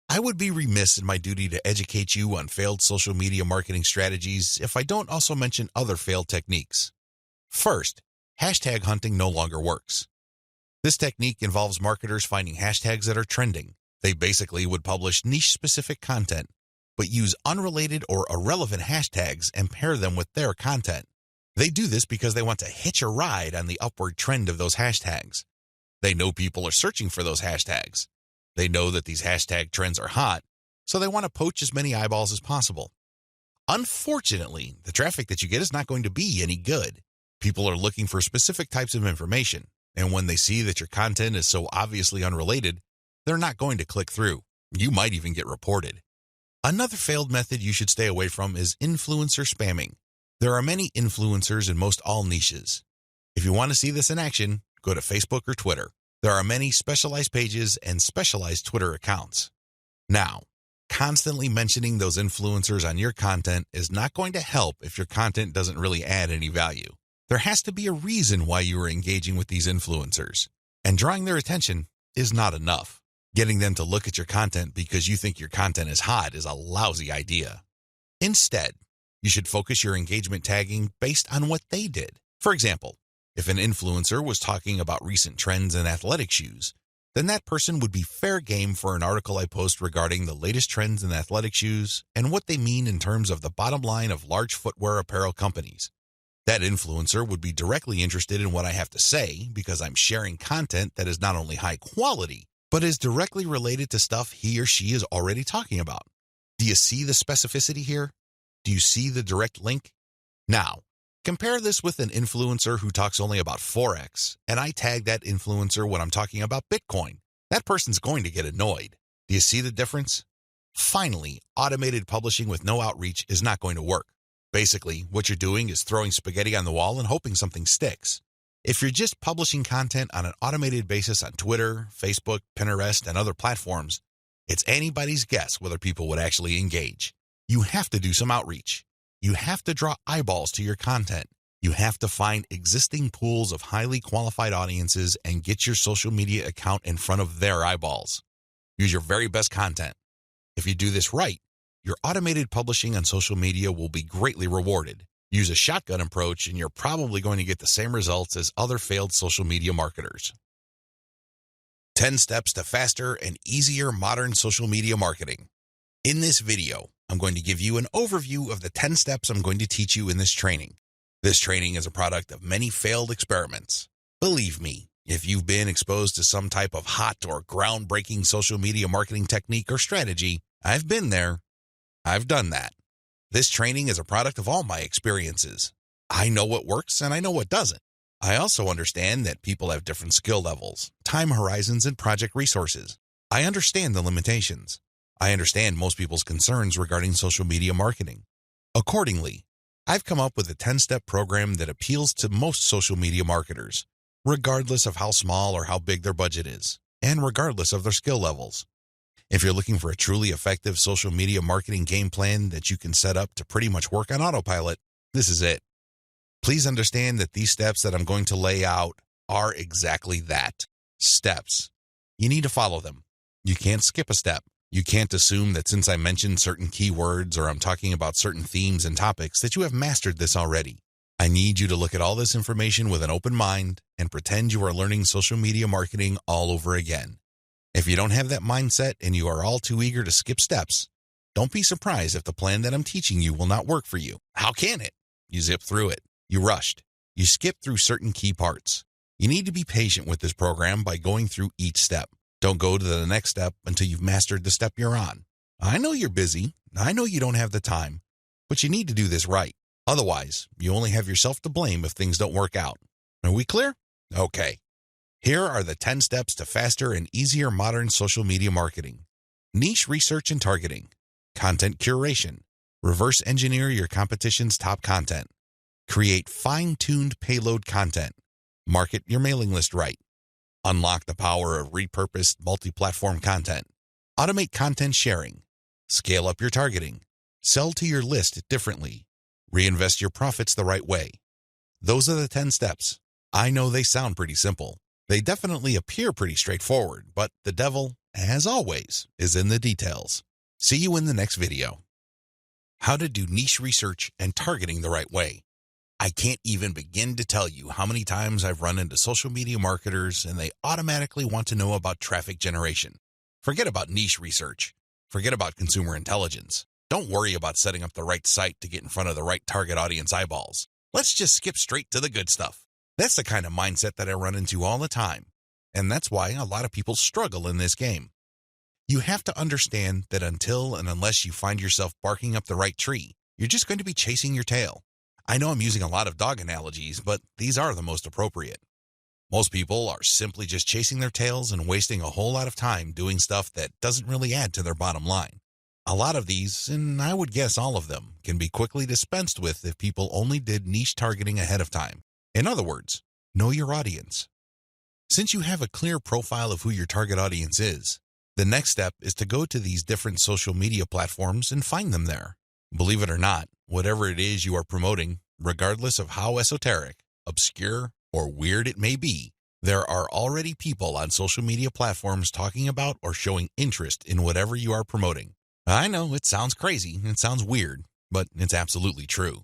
I would be remiss in my duty to educate you on failed social media marketing strategies if I don't also mention other failed techniques. First, hashtag hunting no longer works. This technique involves marketers finding hashtags that are trending. They basically would publish niche-specific content, but use unrelated or irrelevant hashtags and pair them with their content. They do this because they want to hitch a ride on the upward trend of those hashtags. They know people are searching for those hashtags. They know that these hashtag trends are hot, so they want to poach as many eyeballs as possible. Unfortunately, the traffic that you get is not going to be any good. People are looking for specific types of information, and when they see that your content is so obviously unrelated, they're not going to click through. You might even get reported. Another failed method you should stay away from is influencer spamming. There are many influencers in most all niches. If you want to see this in action, go to Facebook or Twitter. There are many specialized pages and specialized Twitter accounts. Now, constantly mentioning those influencers on your content is not going to help if your content doesn't really add any value. There has to be a reason why you are engaging with these influencers, and drawing their attention is not enough. Getting them to look at your content because you think your content is hot is a lousy idea. Instead, you should focus your engagement tagging based on what they did. For example, if an influencer was talking about recent trends in athletic shoes, then that person would be fair game for an article I post regarding the latest trends in athletic shoes and what they mean in terms of the bottom line of large footwear apparel companies. That influencer would be directly interested in what I have to say because I'm sharing content that is not only high quality, but is directly related to stuff he or she is already talking about. Do you see the specificity here? Do you see the direct link? Now, compare this with an influencer who talks only about Forex, and I tag that influencer when I'm talking about Bitcoin. That person's going to get annoyed. Do you see the difference? Finally, automated publishing with no outreach is not going to work. Basically, what you're doing is throwing spaghetti on the wall and hoping something sticks. If you're just publishing content on an automated basis on Twitter, Facebook, Pinterest, and other platforms, it's anybody's guess whether people would actually engage. You have to do some outreach. You have to draw eyeballs to your content. You have to find existing pools of highly qualified audiences and get your social media account in front of their eyeballs. Use your very best content. If you do this right, your automated publishing on social media will be greatly rewarded. Use a shotgun approach and you're probably going to get the same results as other failed social media marketers. 10 steps to faster and easier modern social media marketing. In this video, I'm going to give you an overview of the 10 steps I'm going to teach you in this training. This training is a product of many failed experiments. Believe me, if you've been exposed to some type of hot or groundbreaking social media marketing technique or strategy, I've been there. I've done that. This training is a product of all my experiences. I know what works and I know what doesn't. I also understand that people have different skill levels, time horizons, and project resources. I understand the limitations. I understand most people's concerns regarding social media marketing. Accordingly, I've come up with a 10-step program that appeals to most social media marketers, regardless of how small or how big their budget is, and regardless of their skill levels. If you're looking for a truly effective social media marketing game plan that you can set up to pretty much work on autopilot, this is it. Please understand that these steps that I'm going to lay out are exactly that, steps. You need to follow them. You can't skip a step. You can't assume that since I mentioned certain keywords or I'm talking about certain themes and topics that you have mastered this already. I need you to look at all this information with an open mind and pretend you are learning social media marketing all over again. If you don't have that mindset and you are all too eager to skip steps, don't be surprised if the plan that I'm teaching you will not work for you. How can it? You zip through it. You rushed. You skipped through certain key parts. You need to be patient with this program by going through each step. Don't go to the next step until you've mastered the step you're on. I know you're busy. I know you don't have the time, but you need to do this right. Otherwise, you only have yourself to blame if things don't work out. Are we clear? Okay. Here are the 10 steps to faster and easier modern social media marketing. Niche research and targeting. Content curation. Reverse engineer your competition's top content. Create fine-tuned payload content. Market your mailing list right. Unlock the power of repurposed multi-platform content. Automate content sharing. Scale up your targeting. Sell to your list differently. Reinvest your profits the right way. Those are the 10 steps. I know they sound pretty simple. They definitely appear pretty straightforward, but the devil, as always, is in the details. See you in the next video. How to do niche research and targeting the right way. I can't even begin to tell you how many times I've run into social media marketers and they automatically want to know about traffic generation. Forget about niche research. Forget about consumer intelligence. Don't worry about setting up the right site to get in front of the right target audience eyeballs. Let's just skip straight to the good stuff. That's the kind of mindset that I run into all the time. And that's why a lot of people struggle in this game. You have to understand that until and unless you find yourself barking up the right tree, you're just going to be chasing your tail. I know I'm using a lot of dog analogies, but these are the most appropriate. Most people are simply just chasing their tails and wasting a whole lot of time doing stuff that doesn't really add to their bottom line. A lot of these, and I would guess all of them, can be quickly dispensed with if people only did niche targeting ahead of time. In other words, know your audience. Since you have a clear profile of who your target audience is, the next step is to go to these different social media platforms and find them there. Believe it or not, whatever it is you are promoting, regardless of how esoteric, obscure, or weird it may be, there are already people on social media platforms talking about or showing interest in whatever you are promoting. I know it sounds crazy, it sounds weird, but it's absolutely true.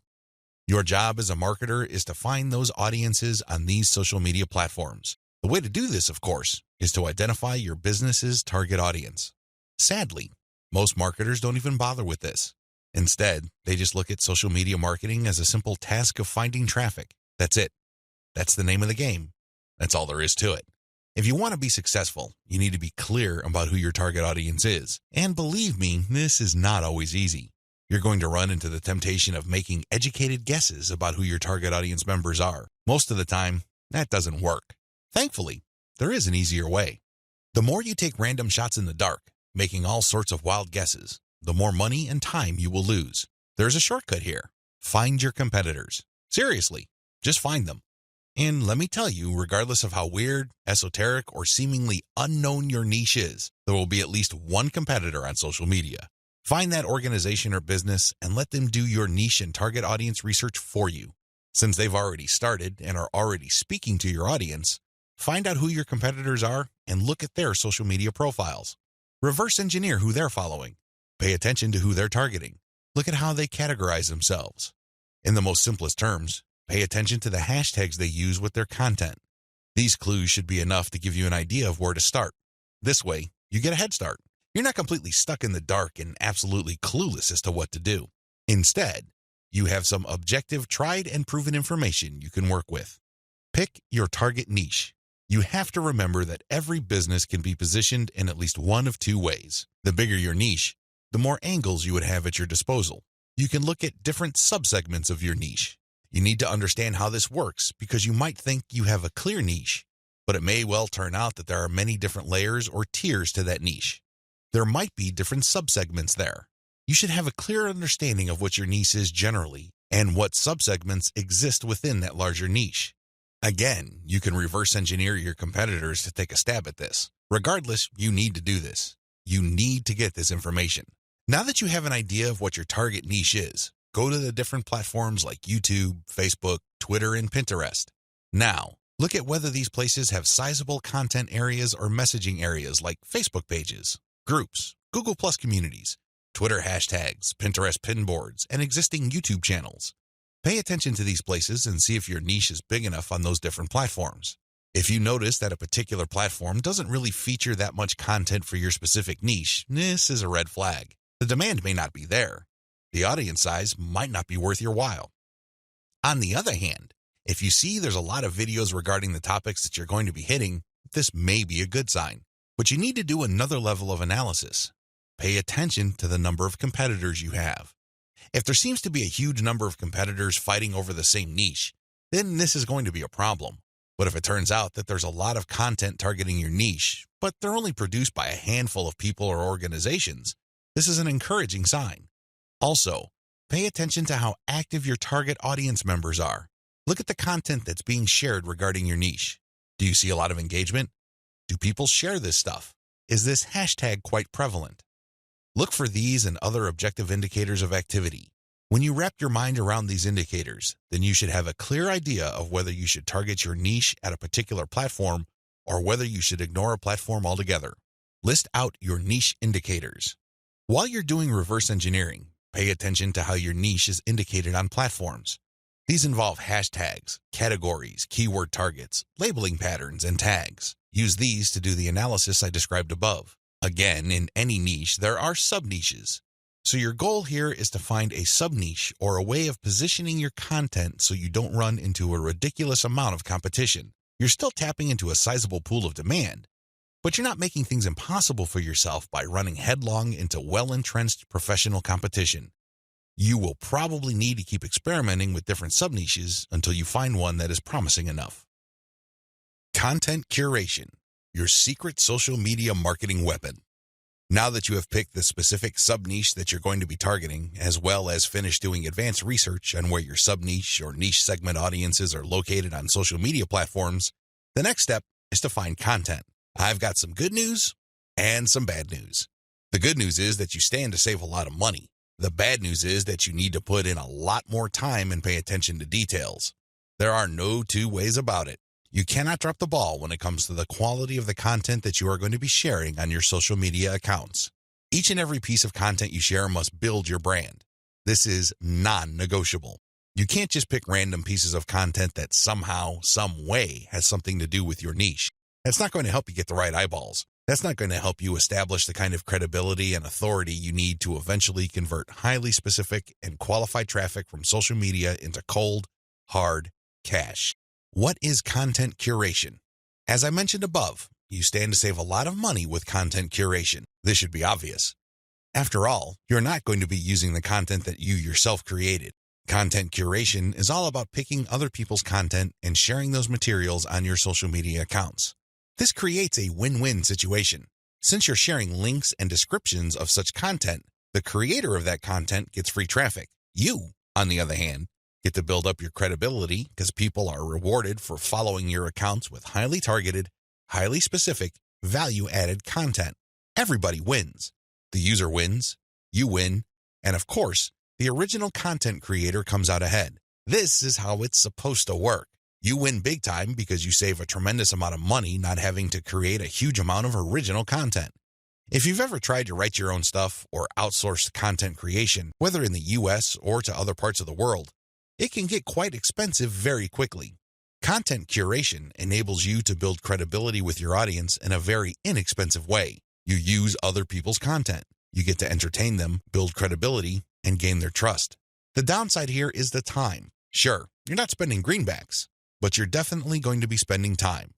Your job as a marketer is to find those audiences on these social media platforms. The way to do this, of course, is to identify your business's target audience. Sadly, most marketers don't even bother with this. Instead, they just look at social media marketing as a simple task of finding traffic. That's it. That's the name of the game. That's all there is to it. If you want to be successful, you need to be clear about who your target audience is. And believe me, this is not always easy. You're going to run into the temptation of making educated guesses about who your target audience members are. Most of the time, that doesn't work. Thankfully, there is an easier way. The more you take random shots in the dark, making all sorts of wild guesses, the more money and time you will lose. There's a shortcut here. Find your competitors. Seriously, just find them. And let me tell you, regardless of how weird, esoteric, or seemingly unknown your niche is, there will be at least one competitor on social media. Find that organization or business and let them do your niche and target audience research for you. Since they've already started and are already speaking to your audience, find out who your competitors are and look at their social media profiles. Reverse engineer who they're following. Pay attention to who they're targeting. Look at how they categorize themselves. In the most simplest terms, pay attention to the hashtags they use with their content. These clues should be enough to give you an idea of where to start. This way, you get a head start. You're not completely stuck in the dark and absolutely clueless as to what to do. Instead, you have some objective, tried and proven information you can work with. Pick your target niche. You have to remember that every business can be positioned in at least one of two ways. The bigger your niche, the more angles you would have at your disposal. You can look at different subsegments of your niche. You need to understand how this works because you might think you have a clear niche, but it may well turn out that there are many different layers or tiers to that niche. There might be different subsegments there. You should have a clear understanding of what your niche is generally and what subsegments exist within that larger niche. Again, you can reverse engineer your competitors to take a stab at this. Regardless, you need to do this. You need to get this information. Now that you have an idea of what your target niche is, go to the different platforms like YouTube, Facebook, Twitter, and Pinterest. Now, look at whether these places have sizable content areas or messaging areas like Facebook pages, groups, Google Plus communities, Twitter hashtags, Pinterest pinboards, and existing YouTube channels. Pay attention to these places and see if your niche is big enough on those different platforms. If you notice that a particular platform doesn't really feature that much content for your specific niche, this is a red flag. The demand may not be there. The audience size might not be worth your while. On the other hand, if you see there's a lot of videos regarding the topics that you're going to be hitting, this may be a good sign. But you need to do another level of analysis. Pay attention to the number of competitors you have. If there seems to be a huge number of competitors fighting over the same niche, then this is going to be a problem. But if it turns out that there's a lot of content targeting your niche, but they're only produced by a handful of people or organizations, this is an encouraging sign. Also, pay attention to how active your target audience members are. Look at the content that's being shared regarding your niche. Do you see a lot of engagement? Do people share this stuff? Is this hashtag quite prevalent? Look for these and other objective indicators of activity. When you wrap your mind around these indicators, then you should have a clear idea of whether you should target your niche at a particular platform or whether you should ignore a platform altogether. List out your niche indicators. While you're doing reverse engineering, pay attention to how your niche is indicated on platforms. These involve hashtags, categories, keyword targets, labeling patterns, and tags. Use these to do the analysis I described above. Again, in any niche, there are sub-niches. So your goal here is to find a sub-niche or a way of positioning your content so you don't run into a ridiculous amount of competition. You're still tapping into a sizable pool of demand, but you're not making things impossible for yourself by running headlong into well-entrenched professional competition. You will probably need to keep experimenting with different sub-niches until you find one that is promising enough. Content curation, your secret social media marketing weapon. Now that you have picked the specific sub-niche that you're going to be targeting, as well as finished doing advanced research on where your sub-niche or niche segment audiences are located on social media platforms, the next step is to find content. I've got some good news and some bad news. The good news is that you stand to save a lot of money. The bad news is that you need to put in a lot more time and pay attention to details. There are no two ways about it. You cannot drop the ball when it comes to the quality of the content that you are going to be sharing on your social media accounts. Each and every piece of content you share must build your brand. This is non-negotiable. You can't just pick random pieces of content that somehow, some way has something to do with your niche. That's not going to help you get the right eyeballs. That's not going to help you establish the kind of credibility and authority you need to eventually convert highly specific and qualified traffic from social media into cold, hard cash. What is content curation? As I mentioned above, you stand to save a lot of money with content curation. This should be obvious. After all, you're not going to be using the content that you yourself created. Content curation is all about picking other people's content and sharing those materials on your social media accounts. This creates a win-win situation. Since you're sharing links and descriptions of such content, the creator of that content gets free traffic. You, on the other hand, get to build up your credibility because people are rewarded for following your accounts with highly targeted, highly specific, value-added content. Everybody wins. The user wins, you win, and of course, the original content creator comes out ahead. This is how it's supposed to work. You win big time because you save a tremendous amount of money not having to create a huge amount of original content. If you've ever tried to write your own stuff or outsource content creation, whether in the US or to other parts of the world, it can get quite expensive very quickly. Content curation enables you to build credibility with your audience in a very inexpensive way. You use other people's content. You get to entertain them, build credibility, and gain their trust. The downside here is the time. Sure, you're not spending greenbacks, but you're definitely going to be spending time.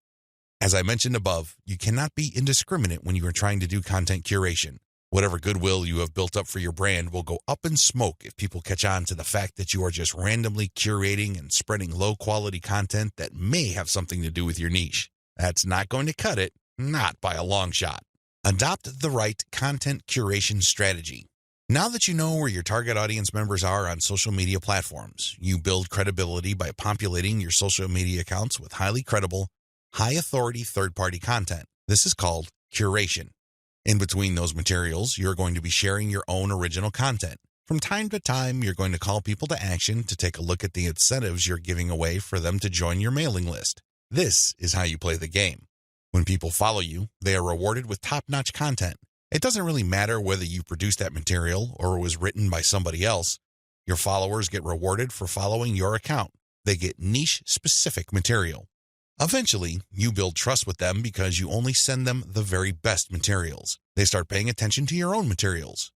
As I mentioned above, you cannot be indiscriminate when you are trying to do content curation. Whatever goodwill you have built up for your brand will go up in smoke if people catch on to the fact that you are just randomly curating and spreading low-quality content that may have something to do with your niche. That's not going to cut it, not by a long shot. Adopt the right content curation strategy. Now that you know where your target audience members are on social media platforms, you build credibility by populating your social media accounts with highly credible, high-authority third-party content. This is called curation. In between those materials, you're going to be sharing your own original content. From time to time, you're going to call people to action to take a look at the incentives you're giving away for them to join your mailing list. This is how you play the game. When people follow you, they are rewarded with top-notch content. It doesn't really matter whether you produced that material or it was written by somebody else. Your followers get rewarded for following your account. They get niche-specific material. Eventually, you build trust with them because you only send them the very best materials. They start paying attention to your own materials.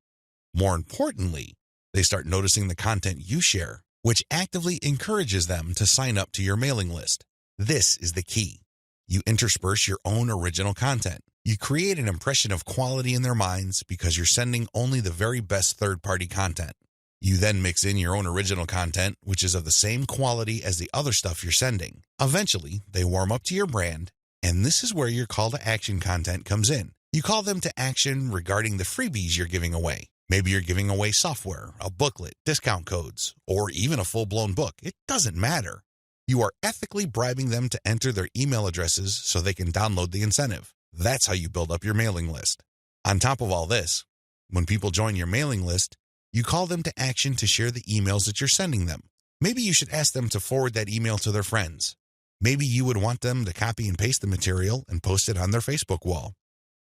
More importantly, they start noticing the content you share, which actively encourages them to sign up to your mailing list. This is the key. You intersperse your own original content. You create an impression of quality in their minds because you're sending only the very best third-party content. You then mix in your own original content, which is of the same quality as the other stuff you're sending. Eventually, they warm up to your brand, and this is where your call to action content comes in. You call them to action regarding the freebies you're giving away. Maybe you're giving away software, a booklet, discount codes, or even a full-blown book. It doesn't matter. You are ethically bribing them to enter their email addresses so they can download the incentive. That's how you build up your mailing list. On top of all this, when people join your mailing list, you call them to action to share the emails that you're sending them. Maybe you should ask them to forward that email to their friends. Maybe you would want them to copy and paste the material and post it on their Facebook wall.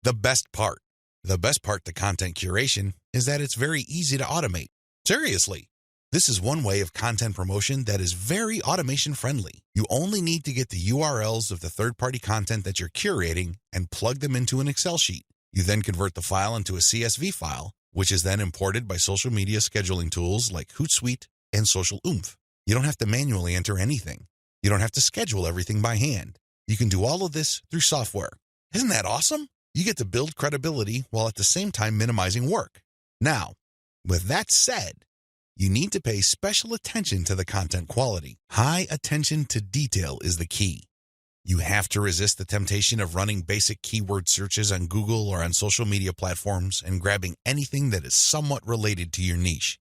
The best part to content curation is that it's very easy to automate. Seriously, this is one way of content promotion that is very automation friendly. You only need to get the URLs of the third-party content that you're curating and plug them into an Excel sheet. You then convert the file into a CSV file, which is then imported by social media scheduling tools like Hootsuite and Social Oomph. You don't have to manually enter anything. You don't have to schedule everything by hand. You can do all of this through software. Isn't that awesome? You get to build credibility while at the same time minimizing work. Now, with that said, you need to pay special attention to the content quality. High attention to detail is the key. You have to resist the temptation of running basic keyword searches on Google or on social media platforms and grabbing anything that is somewhat related to your niche.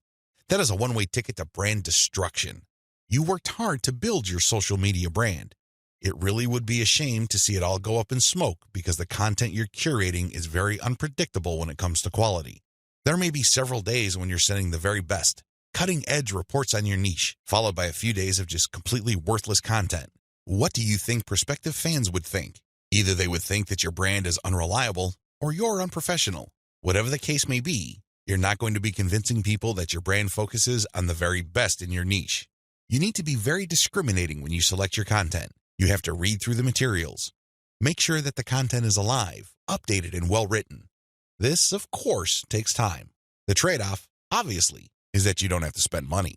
That is a one-way ticket to brand destruction. You worked hard to build your social media brand. It really would be a shame to see it all go up in smoke because the content you're curating is very unpredictable when it comes to quality. There may be several days when you're sending the very best, cutting-edge reports on your niche, followed by a few days of just completely worthless content. What do you think prospective fans would think? Either they would think that your brand is unreliable or you're unprofessional. Whatever the case may be, you're not going to be convincing people that your brand focuses on the very best in your niche. You need to be very discriminating when you select your content. You have to read through the materials. Make sure that the content is alive, updated, and well-written. This, of course, takes time. The trade-off, obviously, is that you don't have to spend money.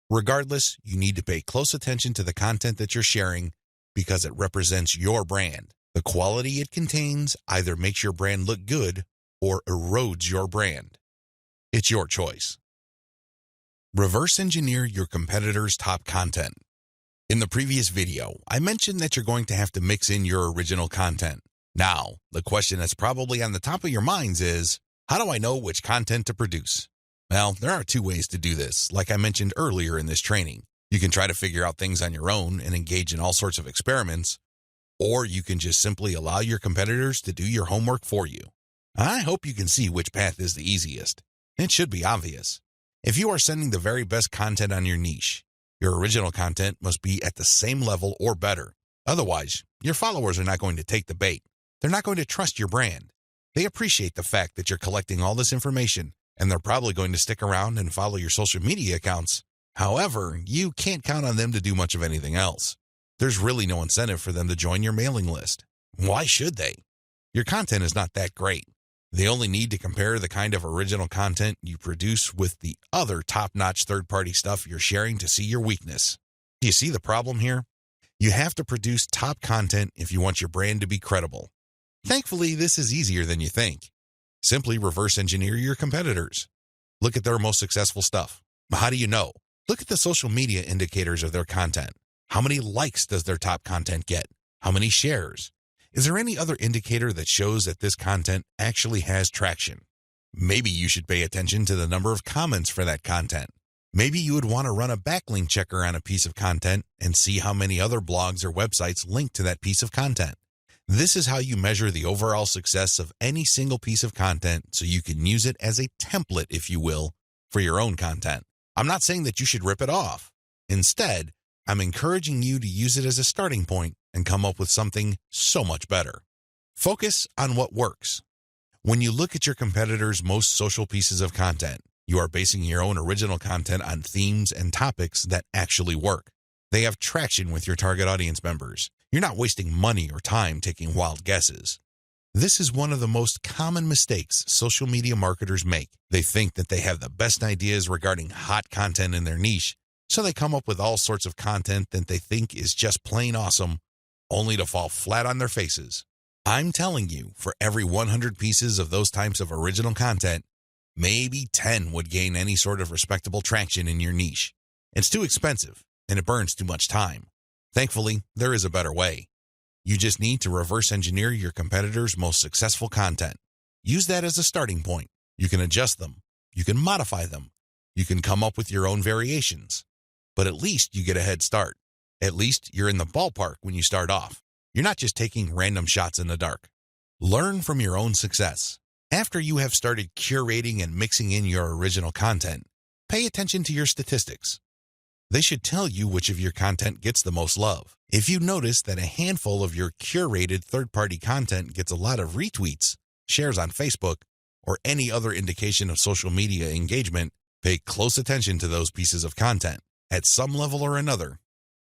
Regardless, you need to pay close attention to the content that you're sharing because it represents your brand. The quality it contains either makes your brand look good or erodes your brand. It's your choice. Reverse engineer your competitors' top content. In the previous video, I mentioned that you're going to have to mix in your original content. Now, the question that's probably on the top of your minds is, how do I know which content to produce? Well, there are two ways to do this, like I mentioned earlier in this training. You can try to figure out things on your own and engage in all sorts of experiments, or you can just simply allow your competitors to do your homework for you. I hope you can see which path is the easiest. It should be obvious. If you are sending the very best content on your niche, your original content must be at the same level or better. Otherwise, your followers are not going to take the bait. They're not going to trust your brand. They appreciate the fact that you're collecting all this information, and they're probably going to stick around and follow your social media accounts. However, you can't count on them to do much of anything else. There's really no incentive for them to join your mailing list. Why should they? Your content is not that great. They only need to compare the kind of original content you produce with the other top-notch third-party stuff you're sharing to see your weakness. Do you see the problem here? You have to produce top content if you want your brand to be credible. Thankfully, this is easier than you think. Simply reverse engineer your competitors. Look at their most successful stuff. How do you know? Look at the social media indicators of their content. How many likes does their top content get? How many shares? Is there any other indicator that shows that this content actually has traction? Maybe you should pay attention to the number of comments for that content. Maybe you would want to run a backlink checker on a piece of content and see how many other blogs or websites link to that piece of content. This is how you measure the overall success of any single piece of content so you can use it as a template, if you will, for your own content. I'm not saying that you should rip it off. Instead, I'm encouraging you to use it as a starting point and come up with something so much better. Focus on what works. When you look at your competitors' most social pieces of content, you are basing your own original content on themes and topics that actually work. They have traction with your target audience members. You're not wasting money or time taking wild guesses. This is one of the most common mistakes social media marketers make. They think that they have the best ideas regarding hot content in their niche, so they come up with all sorts of content that they think is just plain awesome, only to fall flat on their faces. I'm telling you, for every 100 pieces of those types of original content, maybe 10 would gain any sort of respectable traction in your niche. It's too expensive, and it burns too much time. Thankfully, there is a better way. You just need to reverse engineer your competitors' most successful content. Use that as a starting point. You can adjust them. You can modify them. You can come up with your own variations. But at least you get a head start. At least you're in the ballpark when you start off. You're not just taking random shots in the dark. Learn from your own success. After you have started curating and mixing in your original content, pay attention to your statistics. They should tell you which of your content gets the most love. If you notice that a handful of your curated third-party content gets a lot of retweets, shares on Facebook, or any other indication of social media engagement, pay close attention to those pieces of content. At some level or another,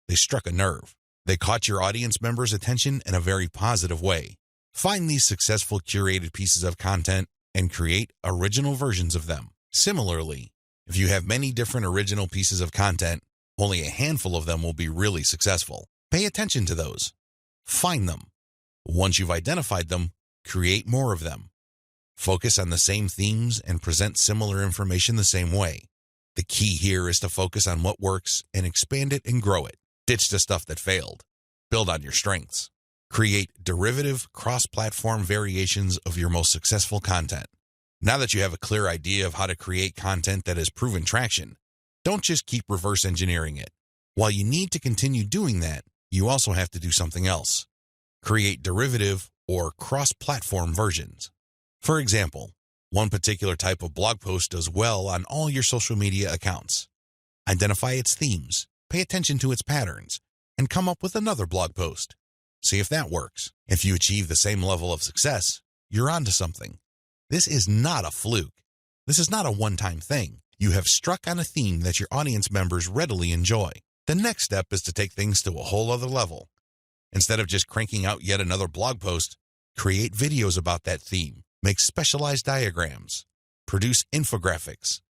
they struck a nerve. They caught your audience members' attention in a very positive way. Find these successful curated pieces of content and create original versions of them. Similarly, if you have many different original pieces of content, only a handful of them will be really successful. Pay attention to those. Find them. Once you've identified them, create more of them. Focus on the same themes and present similar information the same way. The key here is to focus on what works and expand it and grow it. Ditch the stuff that failed. Build on your strengths. Create derivative, cross-platform variations of your most successful content. Now that you have a clear idea of how to create content that has proven traction, don't just keep reverse engineering it. While you need to continue doing that, you also have to do something else. Create derivative or cross-platform versions. For example, one particular type of blog post does well on all your social media accounts. Identify its themes, pay attention to its patterns, and come up with another blog post. See if that works. If you achieve the same level of success, you're onto something. This is not a fluke. This is not a one-time thing. You have struck on a theme that your audience members readily enjoy. The next step is to take things to a whole other level. Instead of just cranking out yet another blog post, create videos about that theme, make specialized diagrams, produce infographics.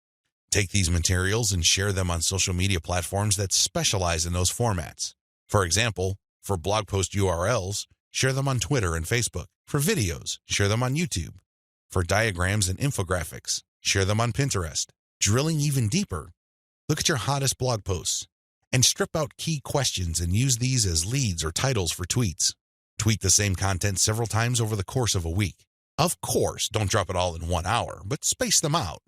Take these materials and share them on social media platforms that specialize in those formats. For example, for blog post URLs, share them on Twitter and Facebook. For videos, share them on YouTube. For diagrams and infographics, share them on Pinterest. Drilling even deeper, look at your hottest blog posts and strip out key questions and use these as leads or titles for tweets. Tweet the same content several times over the course of a week. Of course, don't drop it all in 1 hour, but space them out.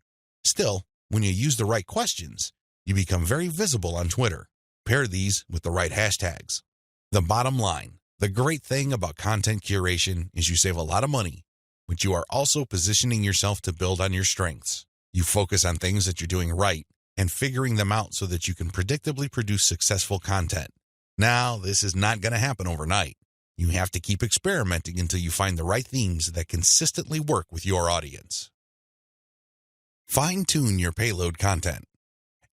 Still, when you use the right questions, you become very visible on Twitter. Pair these with the right hashtags. The bottom line, the great thing about content curation is you save a lot of money, but you are also positioning yourself to build on your strengths. You focus on things that you're doing right and figuring them out so that you can predictably produce successful content. Now, this is not going to happen overnight. You have to keep experimenting until you find the right themes that consistently work with your audience. Fine-tune your payload content.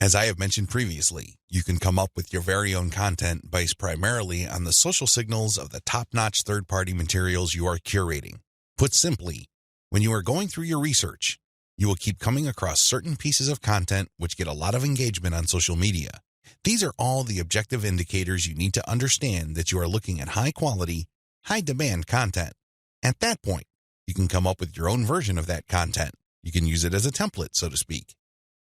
As I have mentioned previously, you can come up with your very own content based primarily on the social signals of the top-notch third-party materials you are curating. Put simply, when you are going through your research, you will keep coming across certain pieces of content which get a lot of engagement on social media. These are all the objective indicators you need to understand that you are looking at high-quality, high-demand content. At that point, you can come up with your own version of that content. You can use it as a template, so to speak.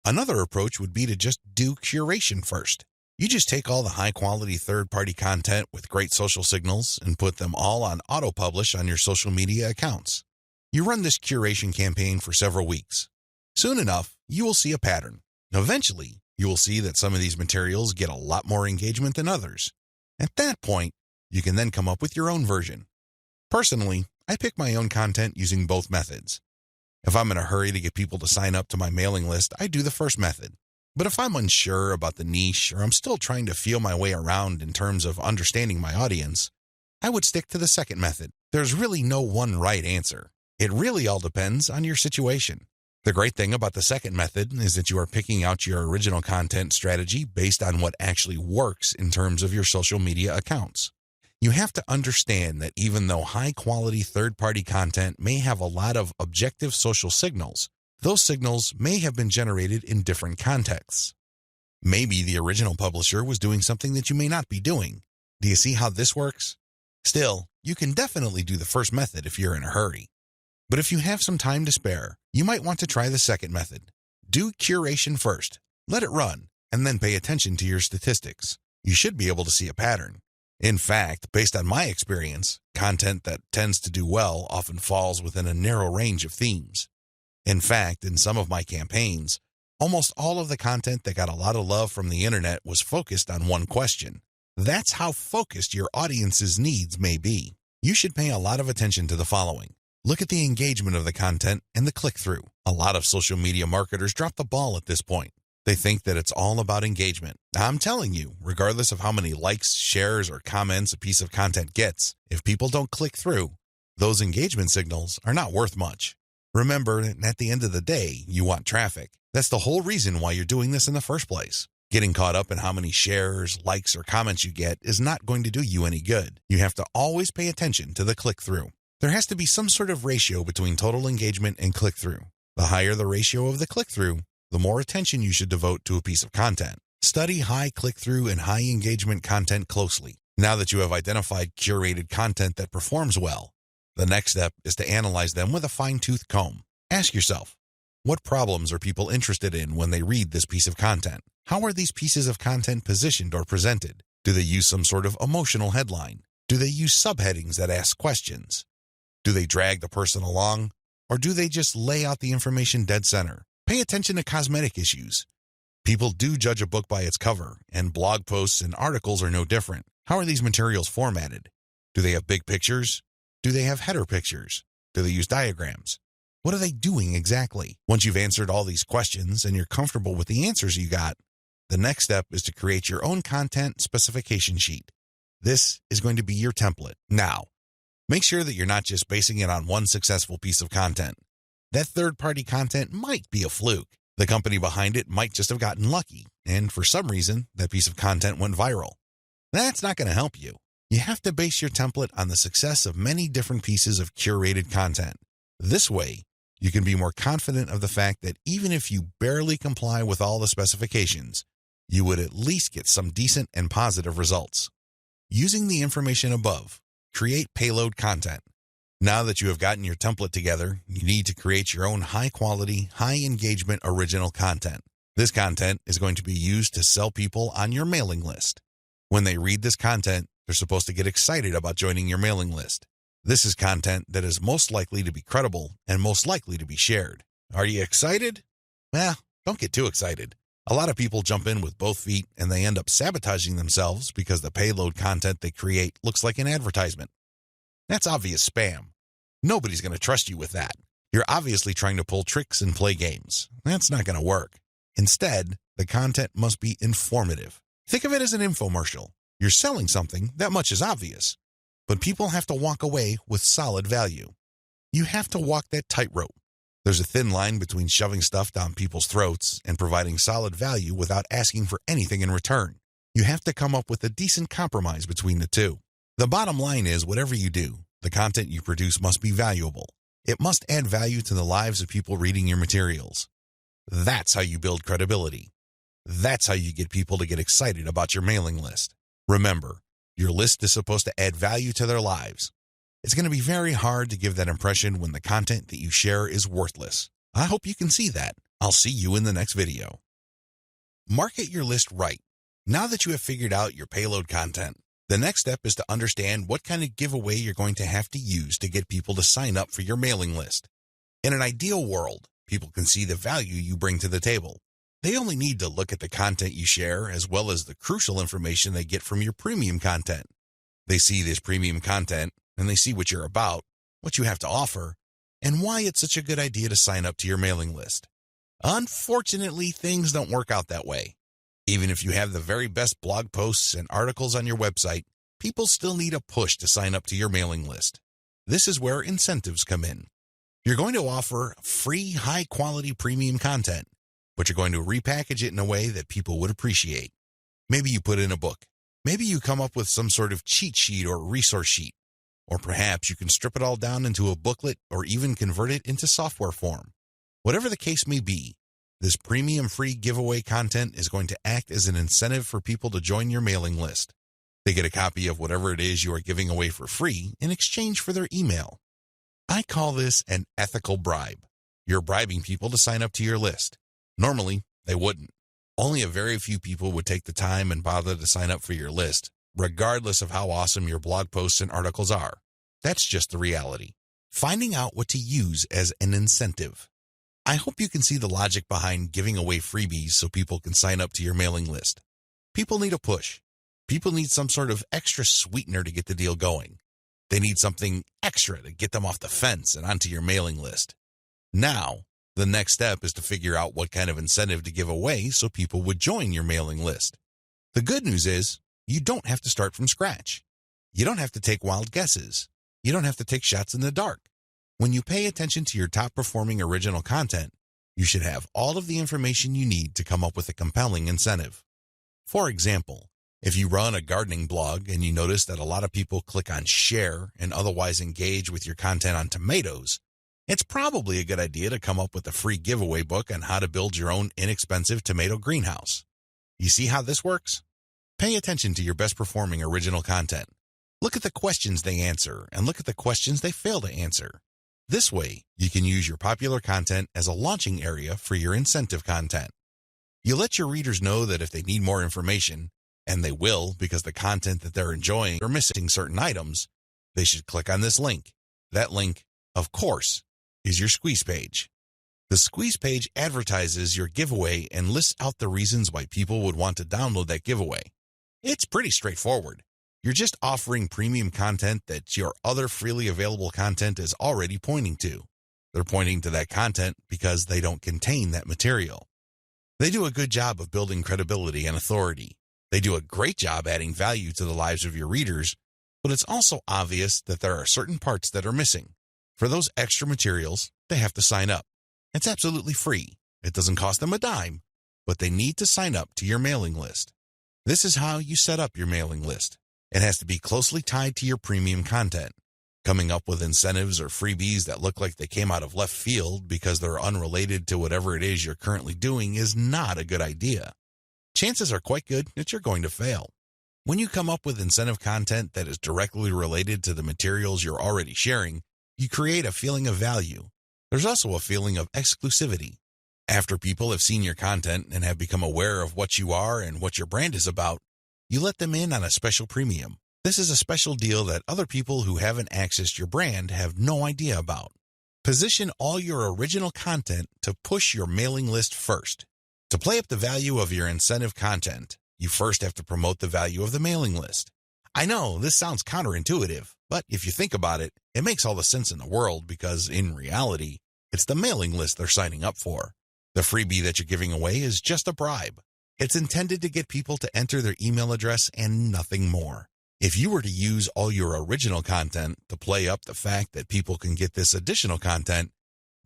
Another approach would be to just do curation first. You just take all the high-quality third-party content with great social signals and put them all on auto-publish on your social media accounts. You run this curation campaign for several weeks. Soon enough, you will see a pattern. Eventually, you will see that some of these materials get a lot more engagement than others. At that point, you can then come up with your own version. Personally, I pick my own content using both methods. If I'm in a hurry to get people to sign up to my mailing list, I do the first method. But if I'm unsure about the niche or I'm still trying to feel my way around in terms of understanding my audience, I would stick to the second method. There's really no one right answer. It really all depends on your situation. The great thing about the second method is that you are picking out your original content strategy based on what actually works in terms of your social media accounts. You have to understand that even though high-quality third-party content may have a lot of objective social signals, those signals may have been generated in different contexts. Maybe the original publisher was doing something that you may not be doing. Do you see how this works? Still, you can definitely do the first method if you're in a hurry. But if you have some time to spare, you might want to try the second method. Do curation first, let it run, and then pay attention to your statistics. You should be able to see a pattern. In fact, based on my experience, content that tends to do well often falls within a narrow range of themes. In fact, in some of my campaigns, almost all of the content that got a lot of love from the internet was focused on one question. That's how focused your audience's needs may be. You should pay a lot of attention to the following. Look at the engagement of the content and the click-through. A lot of social media marketers drop the ball at this point. They think that it's all about engagement. I'm telling you, regardless of how many likes, shares, or comments a piece of content gets, if people don't click through, those engagement signals are not worth much. Remember, at the end of the day, you want traffic. That's the whole reason why you're doing this in the first place. Getting caught up in how many shares, likes, or comments you get is not going to do you any good. You have to always pay attention to the click-through. There has to be some sort of ratio between total engagement and click-through. The higher the ratio of the click-through, the more attention you should devote to a piece of content. Study high click-through and high engagement content closely. Now that you have identified curated content that performs well, the next step is to analyze them with a fine-tooth comb. Ask yourself, what problems are people interested in when they read this piece of content? How are these pieces of content positioned or presented? Do they use some sort of emotional headline? Do they use subheadings that ask questions? Do they drag the person along? Or do they just lay out the information dead center? Pay attention to cosmetic issues. People do judge a book by its cover, and blog posts and articles are no different. How are these materials formatted? Do they have big pictures? Do they have header pictures? Do they use diagrams? What are they doing exactly? Once you've answered all these questions and you're comfortable with the answers you got, the next step is to create your own content specification sheet. This is going to be your template. Now, make sure that you're not just basing it on one successful piece of content. That third-party content might be a fluke. The company behind it might just have gotten lucky, and for some reason, that piece of content went viral. That's not going to help you. You have to base your template on the success of many different pieces of curated content. This way, you can be more confident of the fact that even if you barely comply with all the specifications, you would at least get some decent and positive results. Using the information above, Create payload content. Now that you have gotten your template together, you need to create your own high-quality, high-engagement original content. This content is going to be used to sell people on your mailing list. When they read this content, they're supposed to get excited about joining your mailing list. This is content that is most likely to be credible and most likely to be shared. Are you excited? Well, don't get too excited. A lot of people jump in with both feet and they end up sabotaging themselves because the payload content they create looks like an advertisement. That's obvious spam. Nobody's going to trust you with that. You're obviously trying to pull tricks and play games. That's not going to work. Instead, the content must be informative. Think of it as an infomercial. You're selling something, that much is obvious. But people have to walk away with solid value. You have to walk that tightrope. There's a thin line between shoving stuff down people's throats and providing solid value without asking for anything in return. You have to come up with a decent compromise between the two. The bottom line is, whatever you do, the content you produce must be valuable. It must add value to the lives of people reading your materials. That's how you build credibility. That's how you get people to get excited about your mailing list. Remember, your list is supposed to add value to their lives. It's going to be very hard to give that impression when the content that you share is worthless. I hope you can see that. I'll see you in the next video. Market your list right. Now that you have figured out your payload content, the next step is to understand what kind of giveaway you're going to have to use to get people to sign up for your mailing list. In an ideal world, people can see the value you bring to the table. They only need to look at the content you share as well as the crucial information they get from your premium content. They see this premium content and they see what you're about, what you have to offer, and why it's such a good idea to sign up to your mailing list. Unfortunately, things don't work out that way. Even if you have the very best blog posts and articles on your website, people still need a push to sign up to your mailing list. This is where incentives come in. You're going to offer free, high-quality premium content, but you're going to repackage it in a way that people would appreciate. Maybe you put in a book. Maybe you come up with some sort of cheat sheet or resource sheet. Or perhaps you can strip it all down into a booklet or even convert it into software form. Whatever the case may be, this premium free giveaway content is going to act as an incentive for people to join your mailing list. They get a copy of whatever it is you are giving away for free in exchange for their email. I call this an ethical bribe. You're bribing people to sign up to your list. Normally, they wouldn't. Only a very few people would take the time and bother to sign up for your list, regardless of how awesome your blog posts and articles are. That's just the reality. Finding out what to use as an incentive. I hope you can see the logic behind giving away freebies so people can sign up to your mailing list. People need a push. People need some sort of extra sweetener to get the deal going. They need something extra to get them off the fence and onto your mailing list. Now, the next step is to figure out what kind of incentive to give away so people would join your mailing list. The good news is, you don't have to start from scratch. You don't have to take wild guesses. You don't have to take shots in the dark. When you pay attention to your top-performing original content, you should have all of the information you need to come up with a compelling incentive. For example, if you run a gardening blog and you notice that a lot of people click on share and otherwise engage with your content on tomatoes, it's probably a good idea to come up with a free giveaway book on how to build your own inexpensive tomato greenhouse. You see how this works? Pay attention to your best performing original content. Look at the questions they answer and look at the questions they fail to answer. This way, you can use your popular content as a launching area for your incentive content. You let your readers know that if they need more information, and they will because the content that they're enjoying or missing certain items, they should click on this link. That link, of course, is your squeeze page. The squeeze page advertises your giveaway and lists out the reasons why people would want to download that giveaway. It's pretty straightforward. You're just offering premium content that your other freely available content is already pointing to. They're pointing to that content because they don't contain that material. They do a good job of building credibility and authority. They do a great job adding value to the lives of your readers, but it's also obvious that there are certain parts that are missing. For those extra materials, they have to sign up. It's absolutely free. It doesn't cost them a dime, but they need to sign up to your mailing list. This is how you set up your mailing list. It has to be closely tied to your premium content. Coming up with incentives or freebies that look like they came out of left field because they're unrelated to whatever it is you're currently doing is not a good idea. Chances are quite good that you're going to fail. When you come up with incentive content that is directly related to the materials you're already sharing, you create a feeling of value. There's also a feeling of exclusivity. After people have seen your content and have become aware of what you are and what your brand is about, you let them in on a special premium. This is a special deal that other people who haven't accessed your brand have no idea about. Position all your original content to push your mailing list first. To play up the value of your incentive content, you first have to promote the value of the mailing list. I know this sounds counterintuitive, but if you think about it, it makes all the sense in the world because, in reality, it's the mailing list they're signing up for. The freebie that you're giving away is just a bribe. It's intended to get people to enter their email address and nothing more. If you were to use all your original content to play up the fact that people can get this additional content,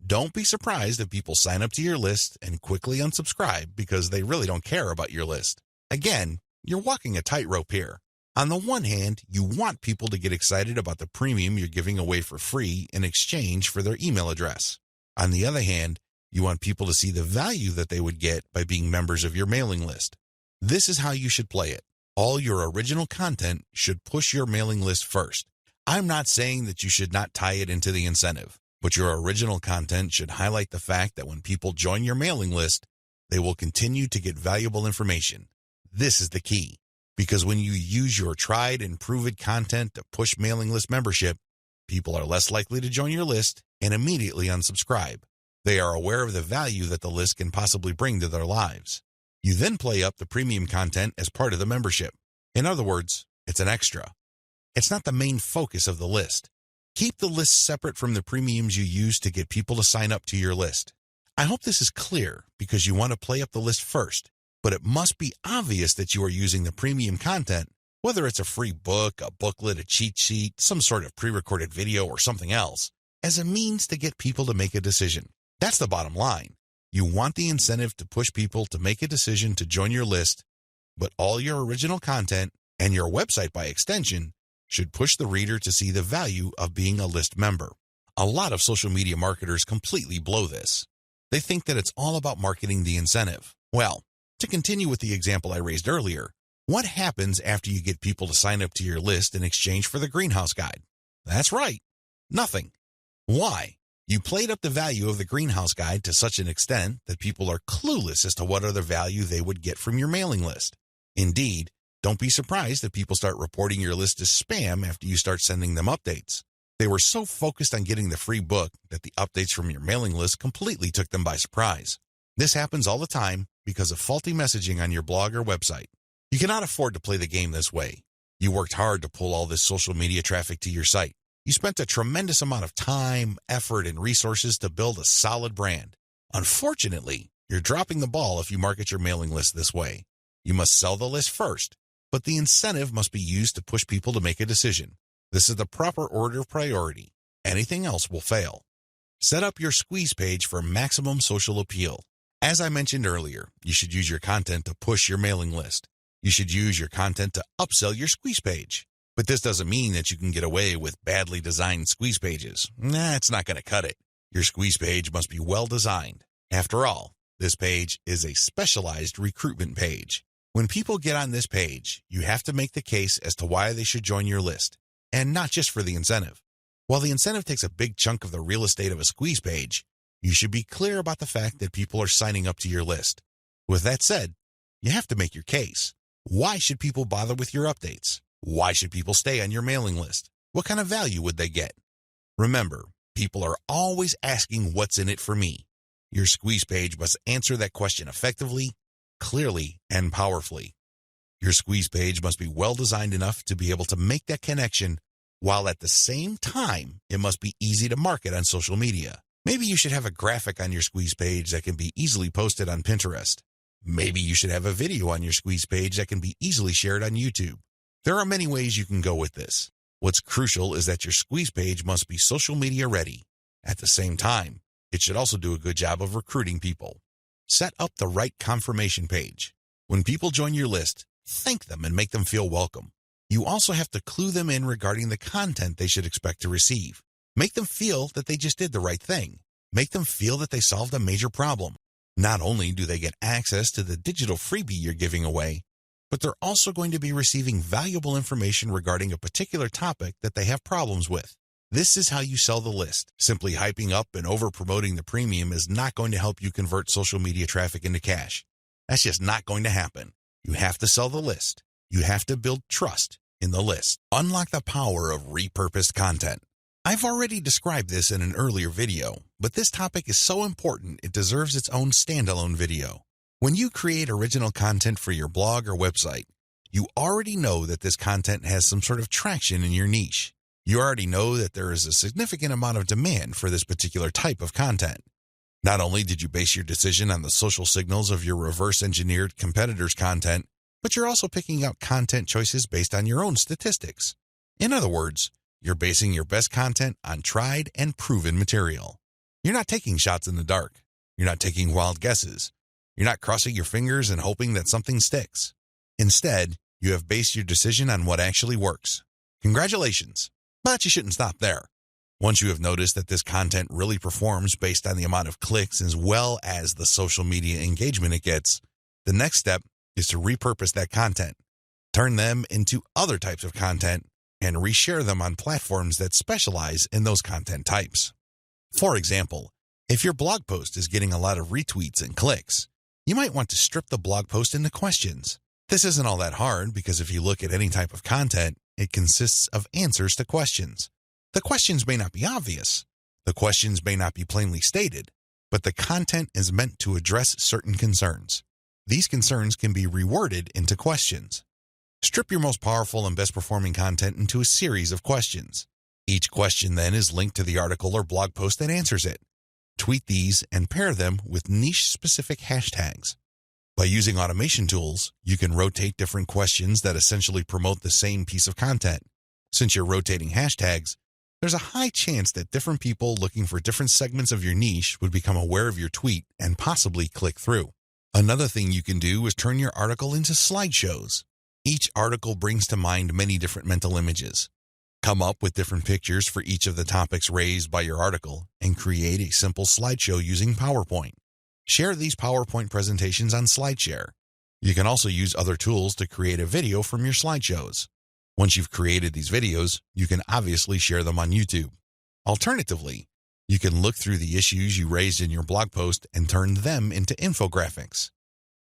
don't be surprised if people sign up to your list and quickly unsubscribe because they really don't care about your list. Again, you're walking a tightrope here. On the one hand, you want people to get excited about the premium you're giving away for free in exchange for their email address. On the other hand, you want people to see the value that they would get by being members of your mailing list. This is how you should play it. All your original content should push your mailing list first. I'm not saying that you should not tie it into the incentive, but your original content should highlight the fact that when people join your mailing list, they will continue to get valuable information. This is the key, because when you use your tried and proven content to push mailing list membership, people are less likely to join your list and immediately unsubscribe. They are aware of the value that the list can possibly bring to their lives. You then play up the premium content as part of the membership. In other words, it's an extra. It's not the main focus of the list. Keep the list separate from the premiums you use to get people to sign up to your list. I hope this is clear because you want to play up the list first, but it must be obvious that you are using the premium content, whether it's a free book, a booklet, a cheat sheet, some sort of pre-recorded video, or something else, as a means to get people to make a decision. That's the bottom line. You want the incentive to push people to make a decision to join your list, but all your original content, and your website by extension, should push the reader to see the value of being a list member. A lot of social media marketers completely blow this. They think that it's all about marketing the incentive. Well, to continue with the example I raised earlier, what happens after you get people to sign up to your list in exchange for the greenhouse guide? That's right, nothing. Why? You played up the value of the greenhouse guide to such an extent that people are clueless as to what other value they would get from your mailing list. Indeed, don't be surprised if people start reporting your list as spam after you start sending them updates. They were so focused on getting the free book that the updates from your mailing list completely took them by surprise. This happens all the time because of faulty messaging on your blog or website. You cannot afford to play the game this way. You worked hard to pull all this social media traffic to your site. You spent a tremendous amount of time, effort, and resources to build a solid brand. Unfortunately, you're dropping the ball if you market your mailing list this way. You must sell the list first, but the incentive must be used to push people to make a decision. This is the proper order of priority. Anything else will fail. Set up your squeeze page for maximum social appeal. As I mentioned earlier, you should use your content to push your mailing list. You should use your content to upsell your squeeze page. But this doesn't mean that you can get away with badly designed squeeze pages. It's not going to cut it. Your squeeze page must be well designed. After all, this page is a specialized recruitment page. When people get on this page, you have to make the case as to why they should join your list, and not just for the incentive. While the incentive takes a big chunk of the real estate of a squeeze page, you should be clear about the fact that people are signing up to your list. With that said, you have to make your case. Why should people bother with your updates? Why should people stay on your mailing list? What kind of value would they get? Remember, people are always asking what's in it for me. Your squeeze page must answer that question effectively, clearly, and powerfully. Your squeeze page must be well designed enough to be able to make that connection, while at the same time, it must be easy to market on social media. Maybe you should have a graphic on your squeeze page that can be easily posted on Pinterest. Maybe you should have a video on your squeeze page that can be easily shared on YouTube. There are many ways you can go with this. What's crucial is that your squeeze page must be social media ready. At the same time, it should also do a good job of recruiting people. Set up the right confirmation page. When people join your list, thank them and make them feel welcome. You also have to clue them in regarding the content they should expect to receive. Make them feel that they just did the right thing. Make them feel that they solved a major problem. Not only do they get access to the digital freebie you're giving away, but they're also going to be receiving valuable information regarding a particular topic that they have problems with. This is how you sell the list. Simply hyping up and over-promoting the premium is not going to help you convert social media traffic into cash. That's just not going to happen. You have to sell the list. You have to build trust in the list. Unlock the power of repurposed content. I've already described this in an earlier video, but this topic is so important it deserves its own standalone video. When you create original content for your blog or website, you already know that this content has some sort of traction in your niche. You already know that there is a significant amount of demand for this particular type of content. Not only did you base your decision on the social signals of your reverse-engineered competitors' content, but you're also picking out content choices based on your own statistics. In other words, you're basing your best content on tried and proven material. You're not taking shots in the dark. You're not taking wild guesses. You're not crossing your fingers and hoping that something sticks. Instead, you have based your decision on what actually works. Congratulations! But you shouldn't stop there. Once you have noticed that this content really performs based on the amount of clicks as well as the social media engagement it gets, the next step is to repurpose that content, turn them into other types of content, and reshare them on platforms that specialize in those content types. For example, if your blog post is getting a lot of retweets and clicks, you might want to strip the blog post into questions. This isn't all that hard because if you look at any type of content, it consists of answers to questions. The questions may not be obvious. The questions may not be plainly stated, but the content is meant to address certain concerns. These concerns can be reworded into questions. Strip your most powerful and best performing content into a series of questions. Each question then is linked to the article or blog post that answers it. Tweet these and pair them with niche-specific hashtags. By using automation tools, you can rotate different questions that essentially promote the same piece of content. Since you're rotating hashtags, there's a high chance that different people looking for different segments of your niche would become aware of your tweet and possibly click through. Another thing you can do is turn your article into slideshows. Each article brings to mind many different mental images. Come up with different pictures for each of the topics raised by your article and create a simple slideshow using PowerPoint. Share these PowerPoint presentations on SlideShare. You can also use other tools to create a video from your slideshows. Once you've created these videos, you can obviously share them on YouTube. Alternatively, you can look through the issues you raised in your blog post and turn them into infographics.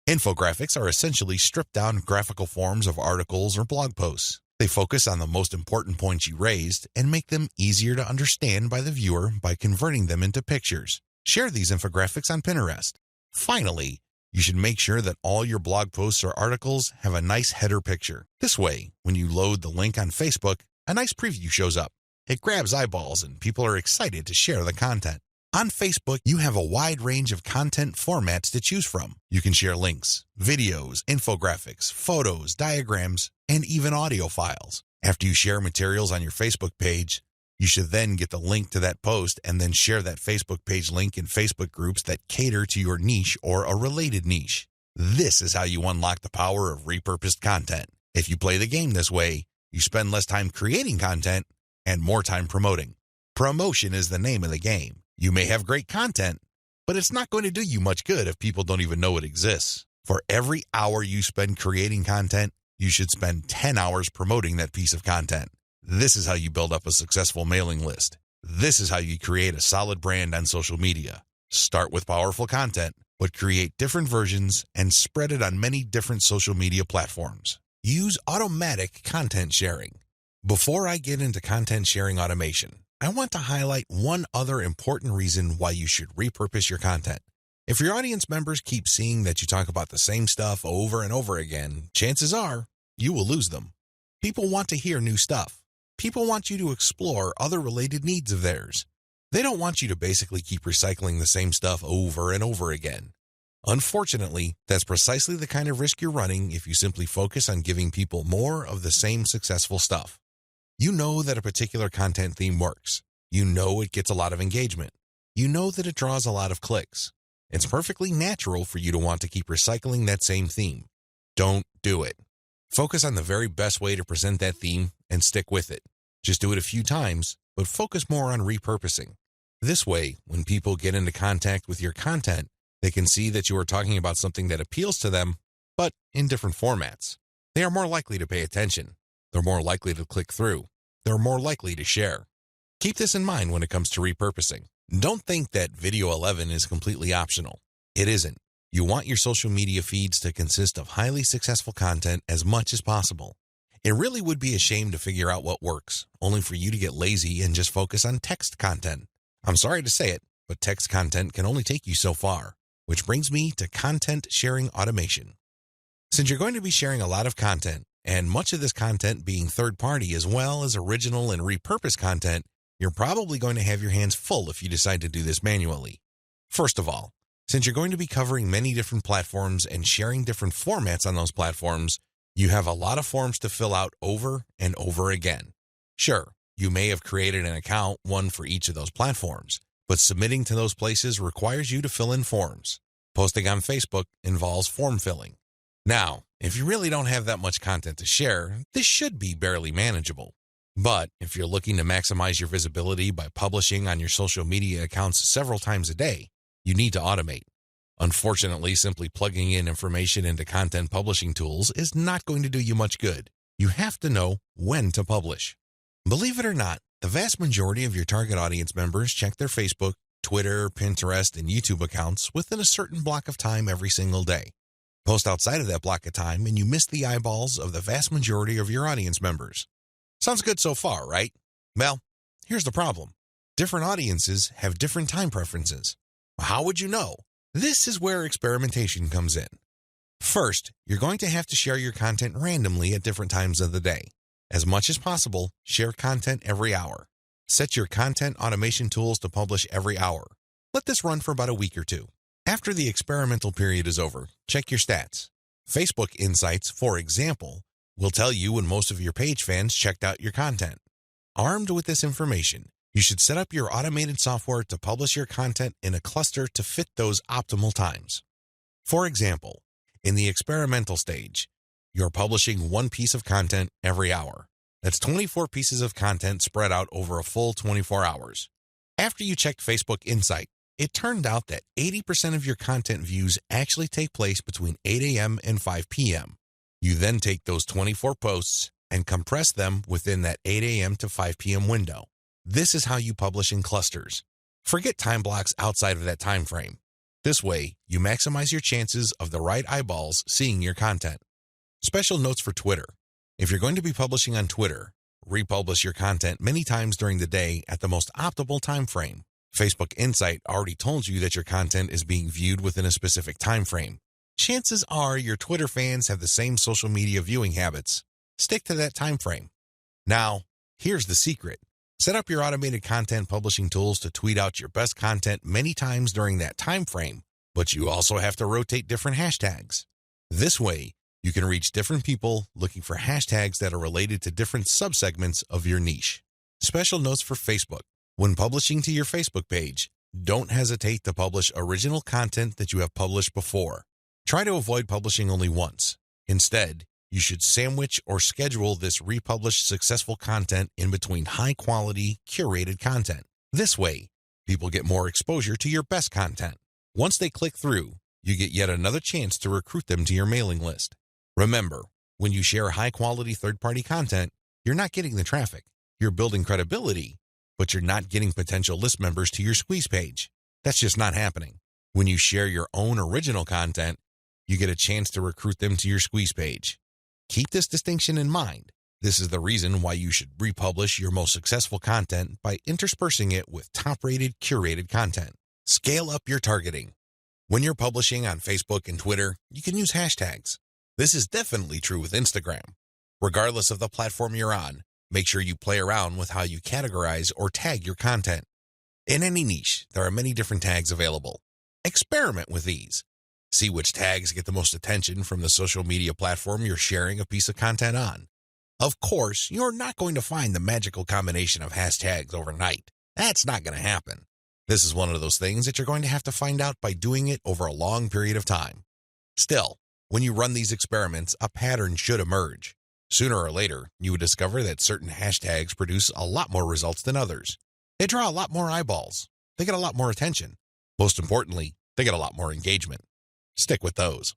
Infographics are essentially stripped-down graphical forms of articles or blog posts. They focus on the most important points you raised and make them easier to understand by the viewer by converting them into pictures. Share these infographics on Pinterest. Finally, you should make sure that all your blog posts or articles have a nice header picture. This way, when you load the link on Facebook, a nice preview shows up. It grabs eyeballs and people are excited to share the content. On Facebook, you have a wide range of content formats to choose from. You can share links, videos, infographics, photos, diagrams, and even audio files. After you share materials on your Facebook page, you should then get the link to that post and then share that Facebook page link in Facebook groups that cater to your niche or a related niche. This is how you unlock the power of repurposed content. If you play the game this way, you spend less time creating content and more time promoting. Promotion is the name of the game. You may have great content, but it's not going to do you much good if people don't even know it exists. For every hour you spend creating content, you should spend 10 hours promoting that piece of content. This is how you build up a successful mailing list. This is how you create a solid brand on social media. Start with powerful content, but create different versions and spread it on many different social media platforms. Use automatic content sharing. Before I get into content sharing automation, I want to highlight one other important reason why you should repurpose your content. If your audience members keep seeing that you talk about the same stuff over and over again, chances are you will lose them. People want to hear new stuff. People want you to explore other related needs of theirs. They don't want you to basically keep recycling the same stuff over and over again. Unfortunately, that's precisely the kind of risk you're running if you simply focus on giving people more of the same successful stuff. You know that a particular content theme works. You know it gets a lot of engagement. You know that it draws a lot of clicks. It's perfectly natural for you to want to keep recycling that same theme. Don't do it. Focus on the very best way to present that theme and stick with it. Just do it a few times, but focus more on repurposing. This way, when people get into contact with your content, they can see that you are talking about something that appeals to them, but in different formats. They are more likely to pay attention. They're more likely to click through. They're more likely to share. Keep this in mind when it comes to repurposing. Don't think that Video 11 is completely optional. It isn't. You want your social media feeds to consist of highly successful content as much as possible. It really would be a shame to figure out what works, only for you to get lazy and just focus on text content. I'm sorry to say it, but text content can only take you so far, which brings me to content sharing automation. Since you're going to be sharing a lot of content, and much of this content being third-party as well as original and repurposed content, you're probably going to have your hands full if you decide to do this manually. First of all, since you're going to be covering many different platforms and sharing different formats on those platforms, you have a lot of forms to fill out over and over again. Sure, you may have created an account, one for each of those platforms, but submitting to those places requires you to fill in forms. Posting on Facebook involves form filling. Now, if you really don't have that much content to share, this should be barely manageable. But if you're looking to maximize your visibility by publishing on your social media accounts several times a day, you need to automate. Unfortunately, simply plugging in information into content publishing tools is not going to do you much good. You have to know when to publish. Believe it or not, the vast majority of your target audience members check their Facebook, Twitter, Pinterest, and YouTube accounts within a certain block of time every single day. Post outside of that block of time and you miss the eyeballs of the vast majority of your audience members. Sounds good so far, right? Well, here's the problem. Different audiences have different time preferences. How would you know? This is where experimentation comes in. First, you're going to have to share your content randomly at different times of the day. As much as possible, share content every hour. Set your content automation tools to publish every hour. Let this run for about a week or two. After the experimental period is over, check your stats. Facebook Insights, for example, will tell you when most of your page fans checked out your content. Armed with this information, you should set up your automated software to publish your content in a cluster to fit those optimal times. For example, in the experimental stage, you're publishing one piece of content every hour. That's 24 pieces of content spread out over a full 24 hours. After you checked Facebook Insight, it turned out that 80% of your content views actually take place between 8 a.m. and 5 p.m. You then take those 24 posts and compress them within that 8 a.m. to 5 p.m. window. This is how you publish in clusters. Forget time blocks outside of that time frame. This way, you maximize your chances of the right eyeballs seeing your content. Special notes for Twitter. If you're going to be publishing on Twitter, republish your content many times during the day at the most optimal time frame. Facebook Insight already told you that your content is being viewed within a specific time frame. Chances are your Twitter fans have the same social media viewing habits. Stick to that time frame. Now, here's the secret. Set up your automated content publishing tools to tweet out your best content many times during that time frame, but you also have to rotate different hashtags. This way, you can reach different people looking for hashtags that are related to different subsegments of your niche. Special notes for Facebook. When publishing to your Facebook page, don't hesitate to publish original content that you have published before. Try to avoid publishing only once. Instead, you should sandwich or schedule this republished successful content in between high-quality, curated content. This way, people get more exposure to your best content. Once they click through, you get yet another chance to recruit them to your mailing list. Remember, when you share high-quality third-party content, you're not getting the traffic. You're building credibility, but you're not getting potential list members to your squeeze page. That's just not happening. When you share your own original content, you get a chance to recruit them to your squeeze page. Keep this distinction in mind. This is the reason why you should republish your most successful content by interspersing it with top-rated, curated content. Scale up your targeting. When you're publishing on Facebook and Twitter, you can use hashtags. This is definitely true with Instagram. Regardless of the platform you're on, make sure you play around with how you categorize or tag your content. In any niche, there are many different tags available. Experiment with these. See which tags get the most attention from the social media platform you're sharing a piece of content on. Of course, you're not going to find the magical combination of hashtags overnight. That's not going to happen. This is one of those things that you're going to have to find out by doing it over a long period of time. Still, when you run these experiments, a pattern should emerge. Sooner or later, you would discover that certain hashtags produce a lot more results than others. They draw a lot more eyeballs. They get a lot more attention. Most importantly, they get a lot more engagement. Stick with those.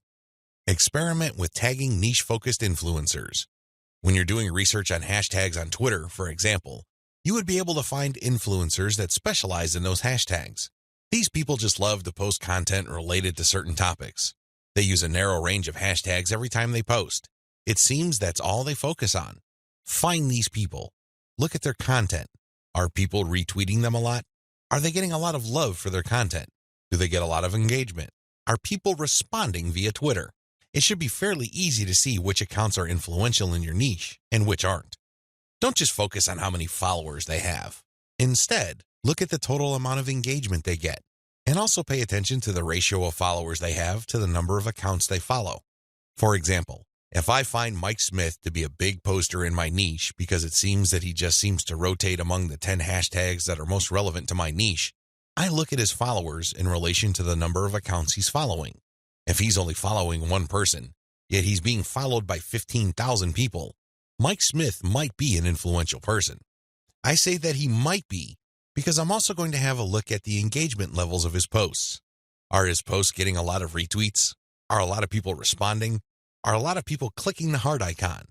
Experiment with tagging niche-focused influencers. When you're doing research on hashtags on Twitter, for example, you would be able to find influencers that specialize in those hashtags. These people just love to post content related to certain topics. They use a narrow range of hashtags every time they post. It seems that's all they focus on. Find these people. Look at their content. Are people retweeting them a lot? Are they getting a lot of love for their content? Do they get a lot of engagement? Are people responding via Twitter? It should be fairly easy to see which accounts are influential in your niche and which aren't. Don't just focus on how many followers they have. Instead, look at the total amount of engagement they get, and also pay attention to the ratio of followers they have to the number of accounts they follow. For example, if I find Mike Smith to be a big poster in my niche because it seems that he just seems to rotate among the 10 hashtags that are most relevant to my niche, I look at his followers in relation to the number of accounts he's following. If he's only following one person, yet he's being followed by 15,000 people, Mike Smith might be an influential person. I say that he might be because I'm also going to have a look at the engagement levels of his posts. Are his posts getting a lot of retweets? Are a lot of people responding? Are a lot of people clicking the heart icon?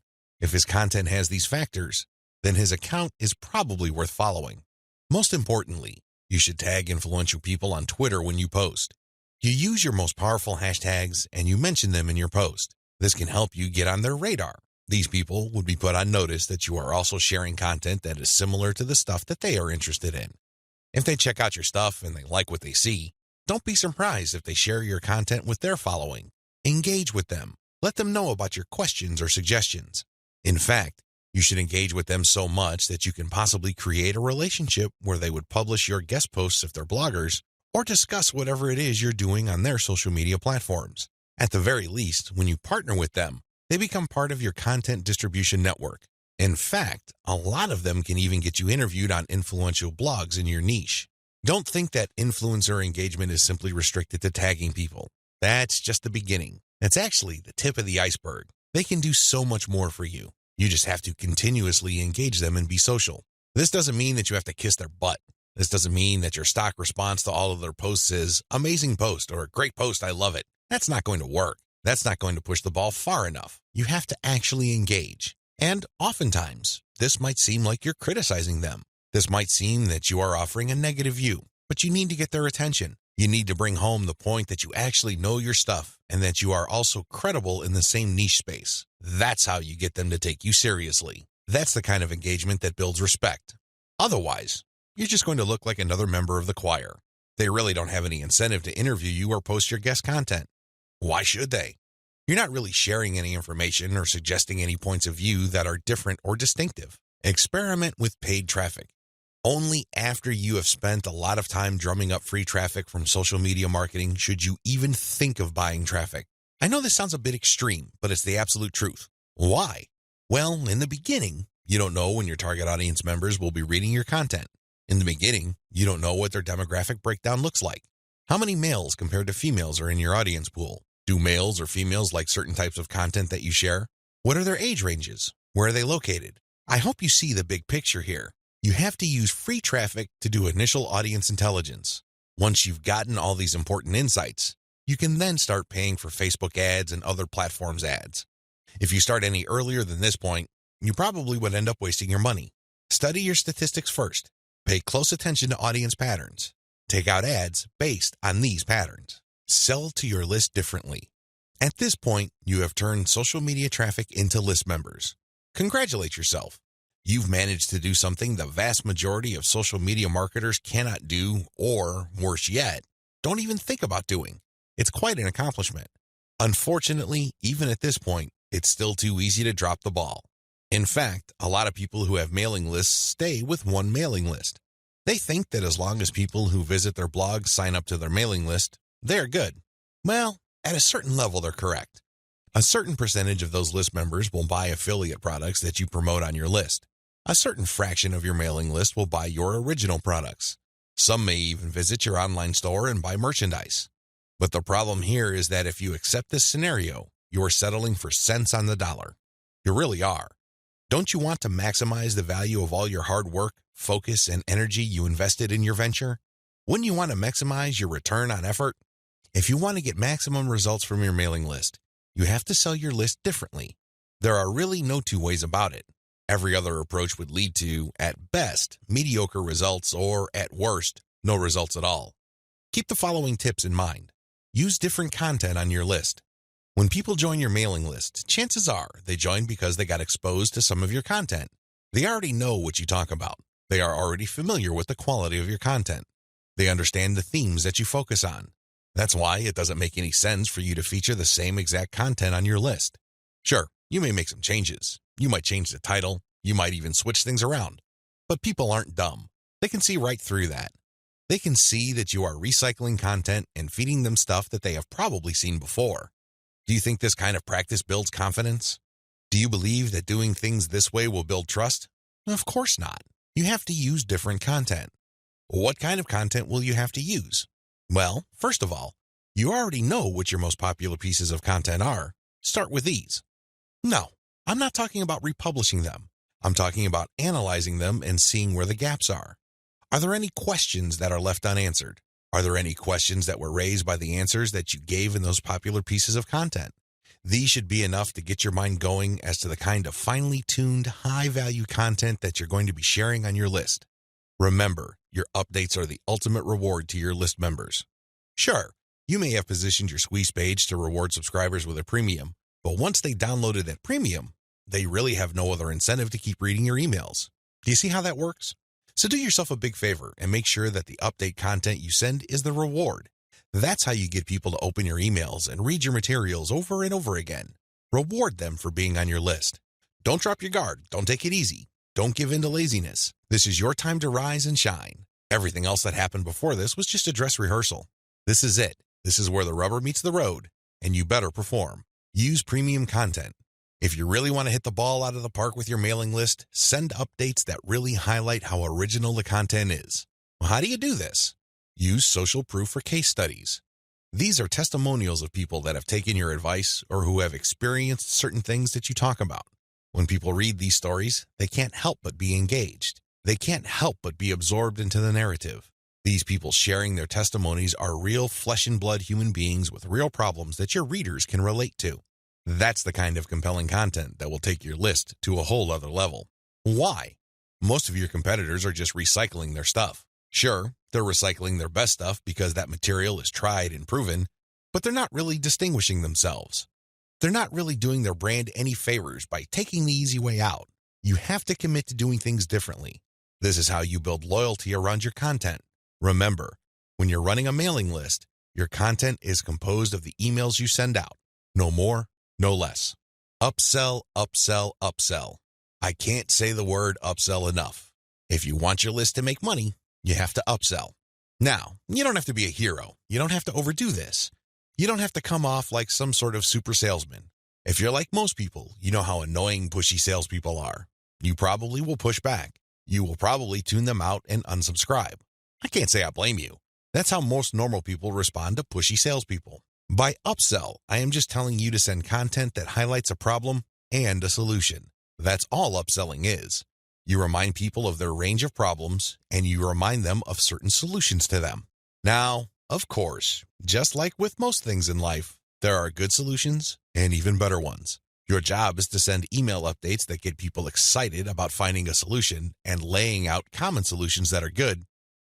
If his content has these factors, then his account is probably worth following. Most importantly, you should tag influential people on Twitter when you post. You use your most powerful hashtags and you mention them in your post. This can help you get on their radar. These people would be put on notice that you are also sharing content that is similar to the stuff that they are interested in. If they check out your stuff and they like what they see, don't be surprised if they share your content with their following. Engage with them. Let them know about your questions or suggestions. In fact, you should engage with them so much that you can possibly create a relationship where they would publish your guest posts if they're bloggers, or discuss whatever it is you're doing on their social media platforms. At the very least, when you partner with them, they become part of your content distribution network. In fact, a lot of them can even get you interviewed on influential blogs in your niche. Don't think that influencer engagement is simply restricted to tagging people. That's just the beginning. That's actually the tip of the iceberg. They can do so much more for you. You just have to continuously engage them and be social. This doesn't mean that you have to kiss their butt. This doesn't mean that your stock response to all of their posts is amazing post or great post, I love it. That's not going to work. That's not going to push the ball far enough. You have to actually engage. And oftentimes, this might seem like you're criticizing them. This might seem that you are offering a negative view, but you need to get their attention. You need to bring home the point that you actually know your stuff and that you are also credible in the same niche space. That's how you get them to take you seriously. That's the kind of engagement that builds respect. Otherwise, you're just going to look like another member of the choir. They really don't have any incentive to interview you or post your guest content. Why should they? You're not really sharing any information or suggesting any points of view that are different or distinctive. Experiment with paid traffic. Only after you have spent a lot of time drumming up free traffic from social media marketing should you even think of buying traffic. I know this sounds a bit extreme, but it's the absolute truth. Why? Well, in the beginning, you don't know when your target audience members will be reading your content. In the beginning, you don't know what their demographic breakdown looks like. How many males compared to females are in your audience pool? Do males or females like certain types of content that you share? What are their age ranges? Where are they located? I hope you see the big picture here. You have to use free traffic to do initial audience intelligence. Once you've gotten all these important insights, you can then start paying for Facebook ads and other platforms' ads. If you start any earlier than this point, you probably would end up wasting your money. Study your statistics first. Pay close attention to audience patterns. Take out ads based on these patterns. Sell to your list differently. At this point, you have turned social media traffic into list members. Congratulate yourself. You've managed to do something the vast majority of social media marketers cannot do, or, worse yet, don't even think about doing. It's quite an accomplishment. Unfortunately, even at this point, it's still too easy to drop the ball. In fact, a lot of people who have mailing lists stay with one mailing list. They think that as long as people who visit their blog sign up to their mailing list, they're good. Well, at a certain level, they're correct. A certain percentage of those list members will buy affiliate products that you promote on your list. A certain fraction of your mailing list will buy your original products. Some may even visit your online store and buy merchandise. But the problem here is that if you accept this scenario, you are settling for cents on the dollar. You really are. Don't you want to maximize the value of all your hard work, focus, and energy you invested in your venture? Wouldn't you want to maximize your return on effort? If you want to get maximum results from your mailing list, You have to sell your list differently. There are really no two ways about it. Every other approach would lead to, at best, mediocre results or, at worst, no results at all. Keep the following tips in mind. Use different content on your list. When people join your mailing list, chances are they join because they got exposed to some of your content. They already know what you talk about. They are already familiar with the quality of your content. They understand the themes that you focus on. That's why it doesn't make any sense for you to feature the same exact content on your list. Sure, you may make some changes. You might change the title. You might even switch things around. But people aren't dumb. They can see right through that. They can see that you are recycling content and feeding them stuff that they have probably seen before. Do you think this kind of practice builds confidence? Do you believe that doing things this way will build trust? Of course not. You have to use different content. What kind of content will you have to use? Well, first of all, you already know what your most popular pieces of content are. Start with these. No, I'm not talking about republishing them. I'm talking about analyzing them and seeing where the gaps are. Are there any questions that are left unanswered? Are there any questions that were raised by the answers that you gave in those popular pieces of content? These should be enough to get your mind going as to the kind of finely tuned, high-value content that you're going to be sharing on your list. Remember, your updates are the ultimate reward to your list members. Sure, you may have positioned your squeeze page to reward subscribers with a premium, but once they downloaded that premium, they really have no other incentive to keep reading your emails. Do you see how that works? So do yourself a big favor and make sure that the update content you send is the reward. That's how you get people to open your emails and read your materials over and over again. Reward them for being on your list. Don't drop your guard. Don't take it easy. Don't give in to laziness. This is your time to rise and shine. Everything else that happened before this was just a dress rehearsal. This is it. This is where the rubber meets the road, and you better perform. Use premium content. If you really want to hit the ball out of the park with your mailing list, send updates that really highlight how original the content is. Well, how do you do this? Use social proof for case studies. These are testimonials of people that have taken your advice or who have experienced certain things that you talk about. When people read these stories, they can't help but be engaged. They can't help but be absorbed into the narrative. These people sharing their testimonies are real flesh and blood human beings with real problems that your readers can relate to. That's the kind of compelling content that will take your list to a whole other level. Why? Most of your competitors are just recycling their stuff. Sure, they're recycling their best stuff because that material is tried and proven, but they're not really distinguishing themselves. They're not really doing their brand any favors by taking the easy way out. You have to commit to doing things differently. This is how you build loyalty around your content. Remember, when you're running a mailing list, your content is composed of the emails you send out. No more, no less. Upsell, upsell, upsell. I can't say the word upsell enough. If you want your list to make money, you have to upsell. Now, you don't have to be a hero. You don't have to overdo this. You don't have to come off like some sort of super salesman. If you're like most people, you know how annoying, pushy salespeople are. You probably will push back. You will probably tune them out and unsubscribe. I can't say I blame you. That's how most normal people respond to pushy salespeople. By upsell, I am just telling you to send content that highlights a problem and a solution. That's all upselling is. You remind people of their range of problems, and you remind them of certain solutions to them. Now, of course, just like with most things in life, there are good solutions and even better ones. Your job is to send email updates that get people excited about finding a solution and laying out common solutions that are good,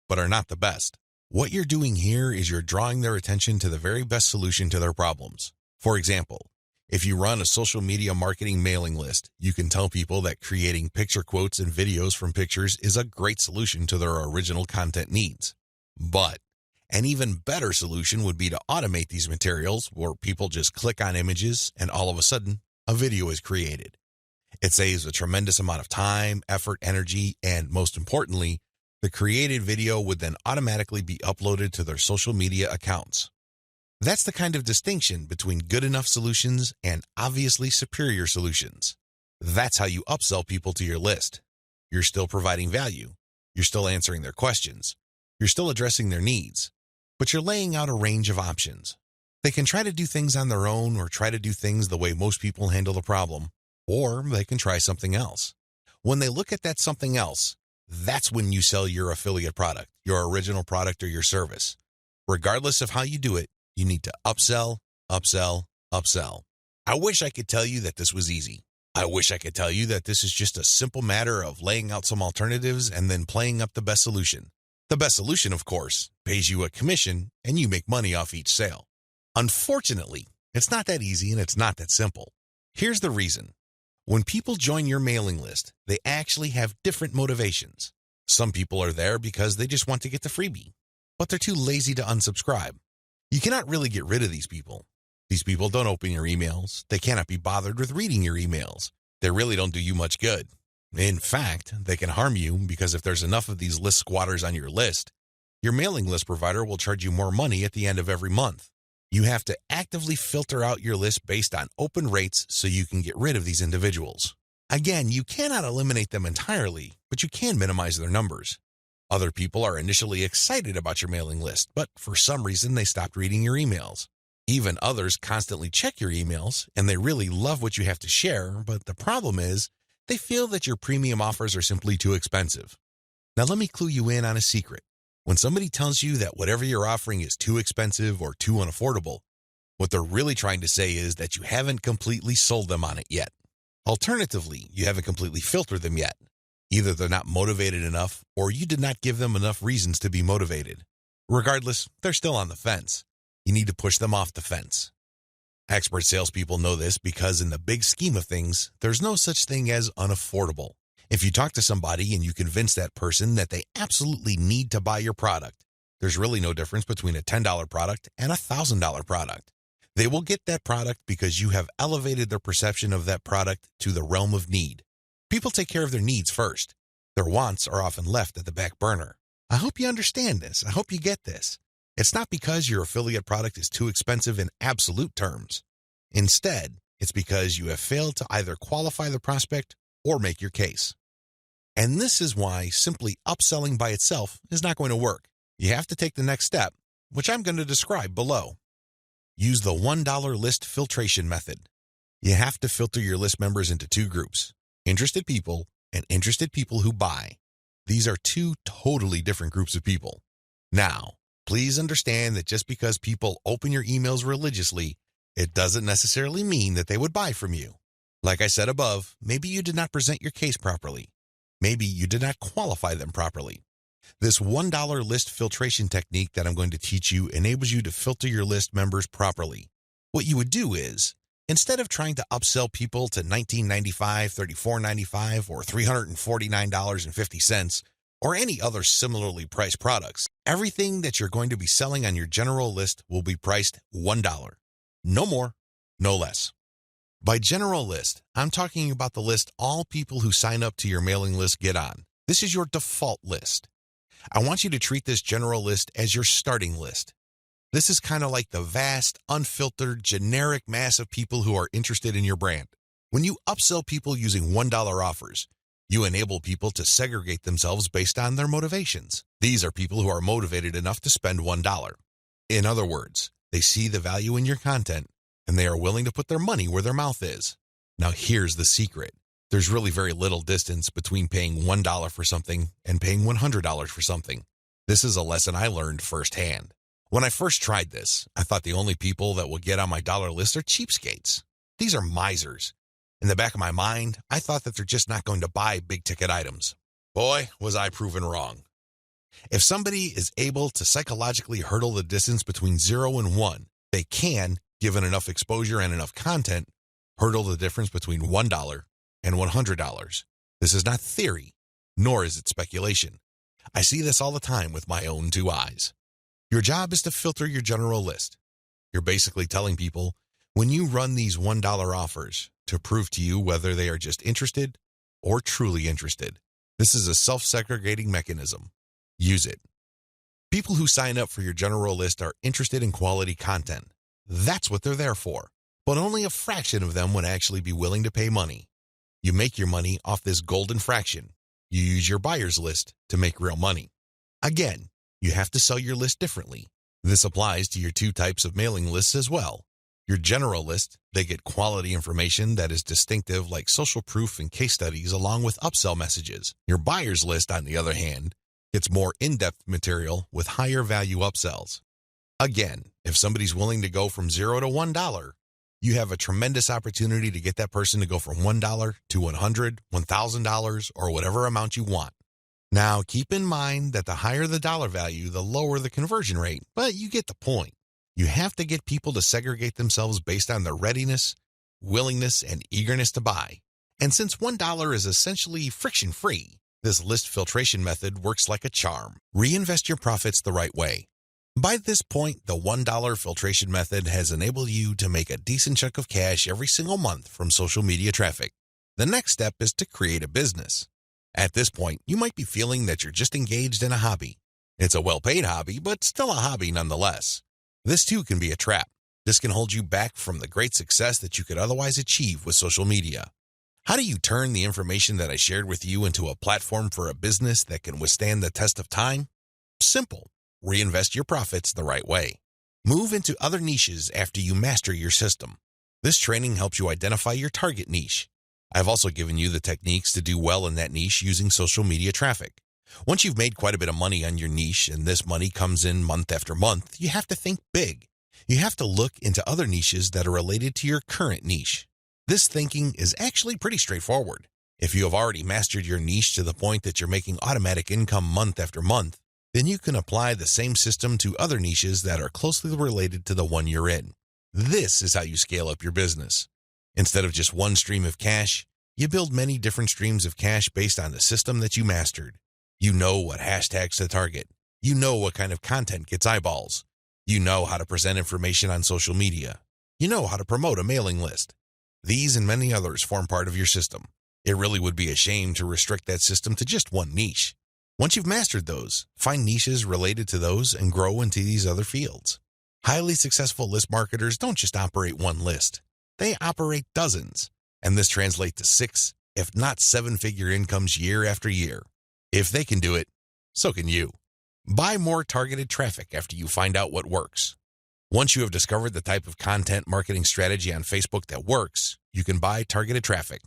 but are not the best. What you're doing here is you're drawing their attention to the very best solution to their problems. For example, if you run a social media marketing mailing list, you can tell people that creating picture quotes and videos from pictures is a great solution to their original content needs. But an even better solution would be to automate these materials where people just click on images and all of a sudden, a video is created. It saves a tremendous amount of time, effort, energy, and most importantly, the created video would then automatically be uploaded to their social media accounts. That's the kind of distinction between good enough solutions and obviously superior solutions. That's how you upsell people to your list. You're still providing value. You're still answering their questions. You're still addressing their needs. But you're laying out a range of options. They can try to do things on their own or try to do things the way most people handle the problem, or they can try something else. When they look at that something else, that's when you sell your affiliate product, your original product, or your service. Regardless of how you do it, you need to upsell, upsell, upsell. I wish I could tell you that this was easy. I wish I could tell you that this is just a simple matter of laying out some alternatives and then playing up the best solution. The best solution, of course, pays you a commission and you make money off each sale. Unfortunately, it's not that easy and it's not that simple. Here's the reason. When people join your mailing list, they actually have different motivations. Some people are there because they just want to get the freebie, but they're too lazy to unsubscribe. You cannot really get rid of these people. These people don't open your emails. They cannot be bothered with reading your emails. They really don't do you much good. In fact, they can harm you because if there's enough of these list squatters on your list, your mailing list provider will charge you more money at the end of every month. You have to actively filter out your list based on open rates so you can get rid of these individuals. Again, you cannot eliminate them entirely, but you can minimize their numbers. Other people are initially excited about your mailing list, but for some reason they stopped reading your emails. Even others constantly check your emails, and they really love what you have to share, but the problem is they feel that your premium offers are simply too expensive. Now let me clue you in on a secret. When somebody tells you that whatever you're offering is too expensive or too unaffordable, what they're really trying to say is that you haven't completely sold them on it yet. Alternatively, you haven't completely filtered them yet. Either they're not motivated enough or you did not give them enough reasons to be motivated. Regardless, they're still on the fence. You need to push them off the fence. Expert salespeople know this because in the big scheme of things, there's no such thing as unaffordable. If you talk to somebody and you convince that person that they absolutely need to buy your product, there's really no difference between a $10 product and a $1,000 product. They will get that product because you have elevated their perception of that product to the realm of need. People take care of their needs first. Their wants are often left at the back burner. I hope you understand this. I hope you get this. It's not because your affiliate product is too expensive in absolute terms. Instead, it's because you have failed to either qualify the prospect or make your case. And this is why simply upselling by itself is not going to work. You have to take the next step, which I'm going to describe below. Use the $1 list filtration method. You have to filter your list members into two groups, interested people and interested people who buy. These are two totally different groups of people. Now, please understand that just because people open your emails religiously, it doesn't necessarily mean that they would buy from you. Like I said above, maybe you did not present your case properly. Maybe you did not qualify them properly. This $1 list filtration technique that I'm going to teach you enables you to filter your list members properly. What you would do is, instead of trying to upsell people to $19.95, $34.95, or $349.50, or any other similarly priced products, everything that you're going to be selling on your general list will be priced $1. No more, no less. By general list, I'm talking about the list all people who sign up to your mailing list get on. This is your default list. I want you to treat this general list as your starting list. This is kind of like the vast, unfiltered, generic mass of people who are interested in your brand. When you upsell people using $1 offers, you enable people to segregate themselves based on their motivations. These are people who are motivated enough to spend $1. In other words, they see the value in your content, and they are willing to put their money where their mouth is. Now here's the secret. There's really very little distance between paying $1 for something and paying $100 for something. This is a lesson I learned firsthand. When I first tried this, I thought the only people that will get on my dollar list are cheapskates. These are misers. In the back of my mind, I thought that they're just not going to buy big-ticket items. Boy, was I proven wrong. If somebody is able to psychologically hurdle the distance between 0 and 1, they can, given enough exposure and enough content, hurdle the difference between $1 and $100. This is not theory, nor is it speculation. I see this all the time with my own two eyes. Your job is to filter your general list. You're basically telling people, when you run these $1 offers, to prove to you whether they are just interested or truly interested. This is a self-segregating mechanism. Use it. People who sign up for your general list are interested in quality content. That's what they're there for. But only a fraction of them would actually be willing to pay money. You make your money off this golden fraction. You use your buyer's list to make real money. Again, you have to sell your list differently. This applies to your two types of mailing lists as well. Your general list, they get quality information that is distinctive like social proof and case studies along with upsell messages. Your buyer's list, on the other hand, gets more in-depth material with higher value upsells. Again, if somebody's willing to go from $0 to $1, you have a tremendous opportunity to get that person to go from $1 to $100, $1,000, or whatever amount you want. Now, keep in mind that the higher the dollar value, the lower the conversion rate, but you get the point. You have to get people to segregate themselves based on their readiness, willingness, and eagerness to buy. And since $1 is essentially friction-free, this list filtration method works like a charm. Reinvest your profits the right way. By this point, the $1 filtration method has enabled you to make a decent chunk of cash every single month from social media traffic. The next step is to create a business. At this point, you might be feeling that you're just engaged in a hobby. It's a well-paid hobby, but still a hobby nonetheless. This too can be a trap. This can hold you back from the great success that you could otherwise achieve with social media. How do you turn the information that I shared with you into a platform for a business that can withstand the test of time? Simple. Reinvest your profits the right way. Move into other niches after you master your system. This training helps you identify your target niche. I've also given you the techniques to do well in that niche using social media traffic. Once you've made quite a bit of money on your niche and this money comes in month after month, you have to think big. You have to look into other niches that are related to your current niche. This thinking is actually pretty straightforward. If you have already mastered your niche to the point that you're making automatic income month after month, then you can apply the same system to other niches that are closely related to the one you're in. This is how you scale up your business. Instead of just one stream of cash, you build many different streams of cash based on the system that you mastered. You know what hashtags to target. You know what kind of content gets eyeballs. You know how to present information on social media. You know how to promote a mailing list. These and many others form part of your system. It really would be a shame to restrict that system to just one niche. Once you've mastered those, find niches related to those and grow into these other fields. Highly successful list marketers don't just operate one list. They operate dozens, and this translates to 6, if not 7-figure incomes year after year. If they can do it, so can you. Buy more targeted traffic after you find out what works. Once you have discovered the type of content marketing strategy on Facebook that works, you can buy targeted traffic.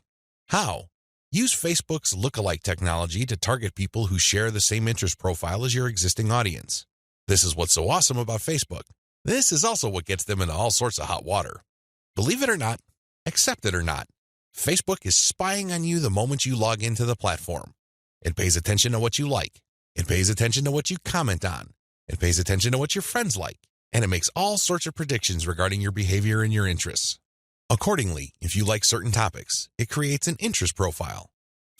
How? Use Facebook's lookalike technology to target people who share the same interest profile as your existing audience. This is what's so awesome about Facebook. This is also what gets them into all sorts of hot water. Believe it or not, accept it or not, Facebook is spying on you the moment you log into the platform. It pays attention to what you like. It pays attention to what you comment on. It pays attention to what your friends like. And it makes all sorts of predictions regarding your behavior and your interests. Accordingly, if you like certain topics, it creates an interest profile.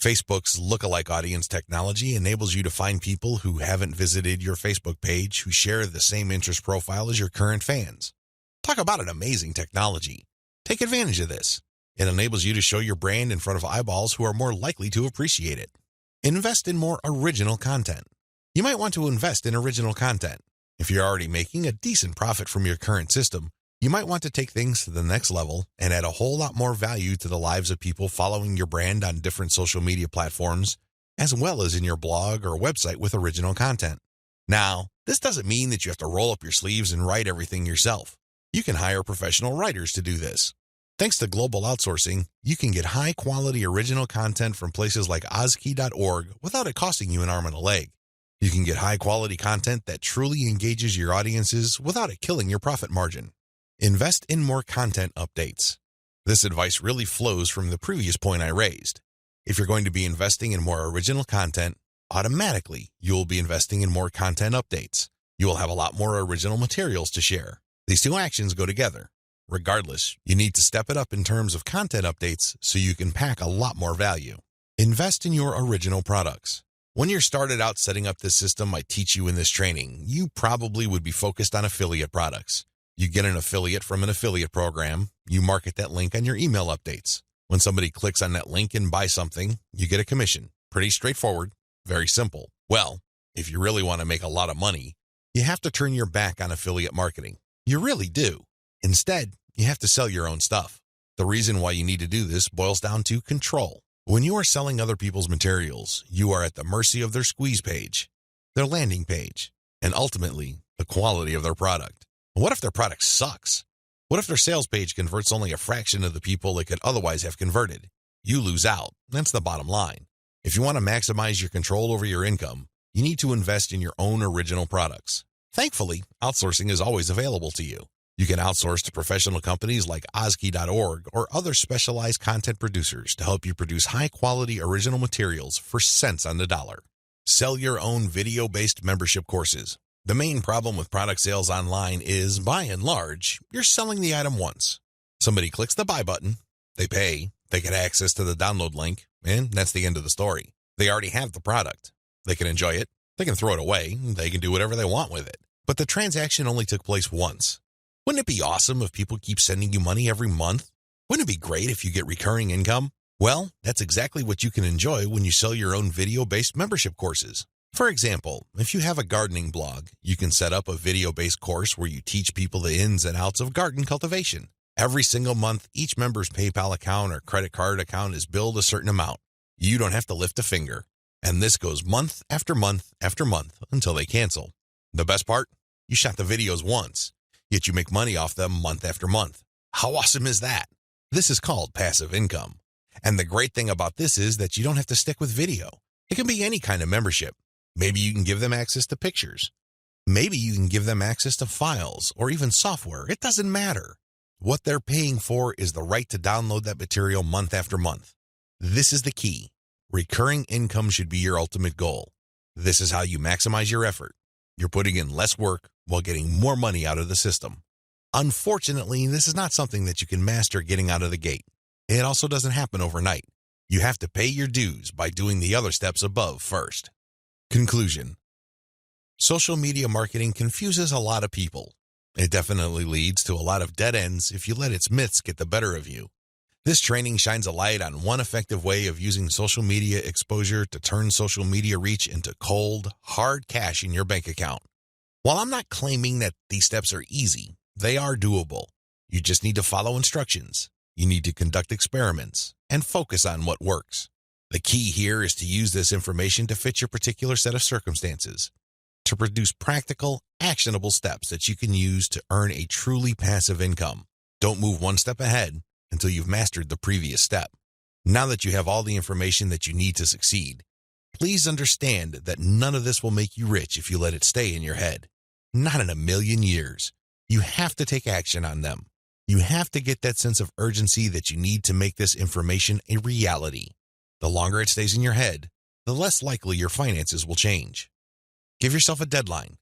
Facebook's lookalike audience technology enables you to find people who haven't visited your Facebook page who share the same interest profile as your current fans. Talk about an amazing technology. Take advantage of this. It enables you to show your brand in front of eyeballs who are more likely to appreciate it. Invest in more original content. You might want to invest in original content. If you're already making a decent profit from your current system, you might want to take things to the next level and add a whole lot more value to the lives of people following your brand on different social media platforms, as well as in your blog or website with original content. Now, this doesn't mean that you have to roll up your sleeves and write everything yourself. You can hire professional writers to do this. Thanks to global outsourcing, you can get high-quality original content from places like Ozkey.org without it costing you an arm and a leg. You can get high-quality content that truly engages your audiences without it killing your profit margin. Invest in more content updates. This advice really flows from the previous point I raised. If you're going to be investing in more original content, automatically you'll be investing in more content updates. You will have a lot more original materials to share. These two actions go together. Regardless, you need to step it up in terms of content updates so you can pack a lot more value. Invest in your original products. When you're started out setting up this system I teach you in this training, you probably would be focused on affiliate products. You get an affiliate from an affiliate program, you market that link on your email updates. When somebody clicks on that link and buys something, you get a commission. Pretty straightforward, very simple. Well, if you really want to make a lot of money, you have to turn your back on affiliate marketing. You really do. Instead, you have to sell your own stuff. The reason why you need to do this boils down to control. When you are selling other people's materials, you are at the mercy of their squeeze page, their landing page, and ultimately, the quality of their product. What if their product sucks? What if their sales page converts only a fraction of the people it could otherwise have converted? You lose out. That's the bottom line. If you want to maximize your control over your income, you need to invest in your own original products. Thankfully, outsourcing is always available to you. You can outsource to professional companies like Ozkey.org or other specialized content producers to help you produce high-quality original materials for cents on the dollar. Sell your own video-based membership courses. The main problem with product sales online is, by and large, you're selling the item once. Somebody clicks the buy button, they pay, they get access to the download link, and that's the end of the story. They already have the product. They can enjoy it, they can throw it away, they can do whatever they want with it. But the transaction only took place once. Wouldn't it be awesome if people keep sending you money every month? Wouldn't it be great if you get recurring income? Well, that's exactly what you can enjoy when you sell your own video-based membership courses. For example, if you have a gardening blog, you can set up a video-based course where you teach people the ins and outs of garden cultivation. Every single month, each member's PayPal account or credit card account is billed a certain amount. You don't have to lift a finger. And this goes month after month after month until they cancel. The best part? You shot the videos once, yet you make money off them month after month. How awesome is that? This is called passive income. And the great thing about this is that you don't have to stick with video. It can be any kind of membership. Maybe you can give them access to pictures. Maybe you can give them access to files or even software. It doesn't matter. What they're paying for is the right to download that material month after month. This is the key. Recurring income should be your ultimate goal. This is how you maximize your effort. You're putting in less work while getting more money out of the system. Unfortunately, this is not something that you can master getting out of the gate. It also doesn't happen overnight. You have to pay your dues by doing the other steps above first. Conclusion. Social media marketing confuses a lot of people. It definitely leads to a lot of dead ends if you let its myths get the better of you. This training shines a light on one effective way of using social media exposure to turn social media reach into cold, hard cash in your bank account. While I'm not claiming that these steps are easy, they are doable. You just need to follow instructions. You need to conduct experiments and focus on what works. The key here is to use this information to fit your particular set of circumstances, to produce practical, actionable steps that you can use to earn a truly passive income. Don't move one step ahead until you've mastered the previous step. Now that you have all the information that you need to succeed, please understand that none of this will make you rich if you let it stay in your head. Not in a million years. You have to take action on them. You have to get that sense of urgency that you need to make this information a reality. The longer it stays in your head, the less likely your finances will change. Give yourself a deadline.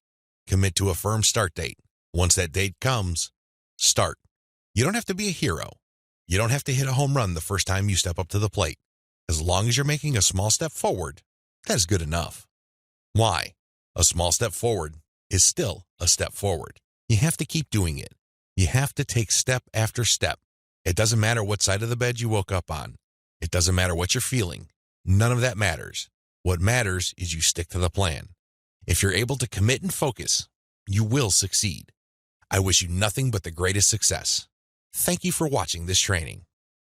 Commit to a firm start date. Once that date comes, start. You don't have to be a hero. You don't have to hit a home run the first time you step up to the plate. As long as you're making a small step forward, that is good enough. Why? A small step forward is still a step forward. You have to keep doing it. You have to take step after step. It doesn't matter what side of the bed you woke up on. It doesn't matter what you're feeling. None of that matters. What matters is you stick to the plan. If you're able to commit and focus, you will succeed. I wish you nothing but the greatest success. Thank you for watching this training.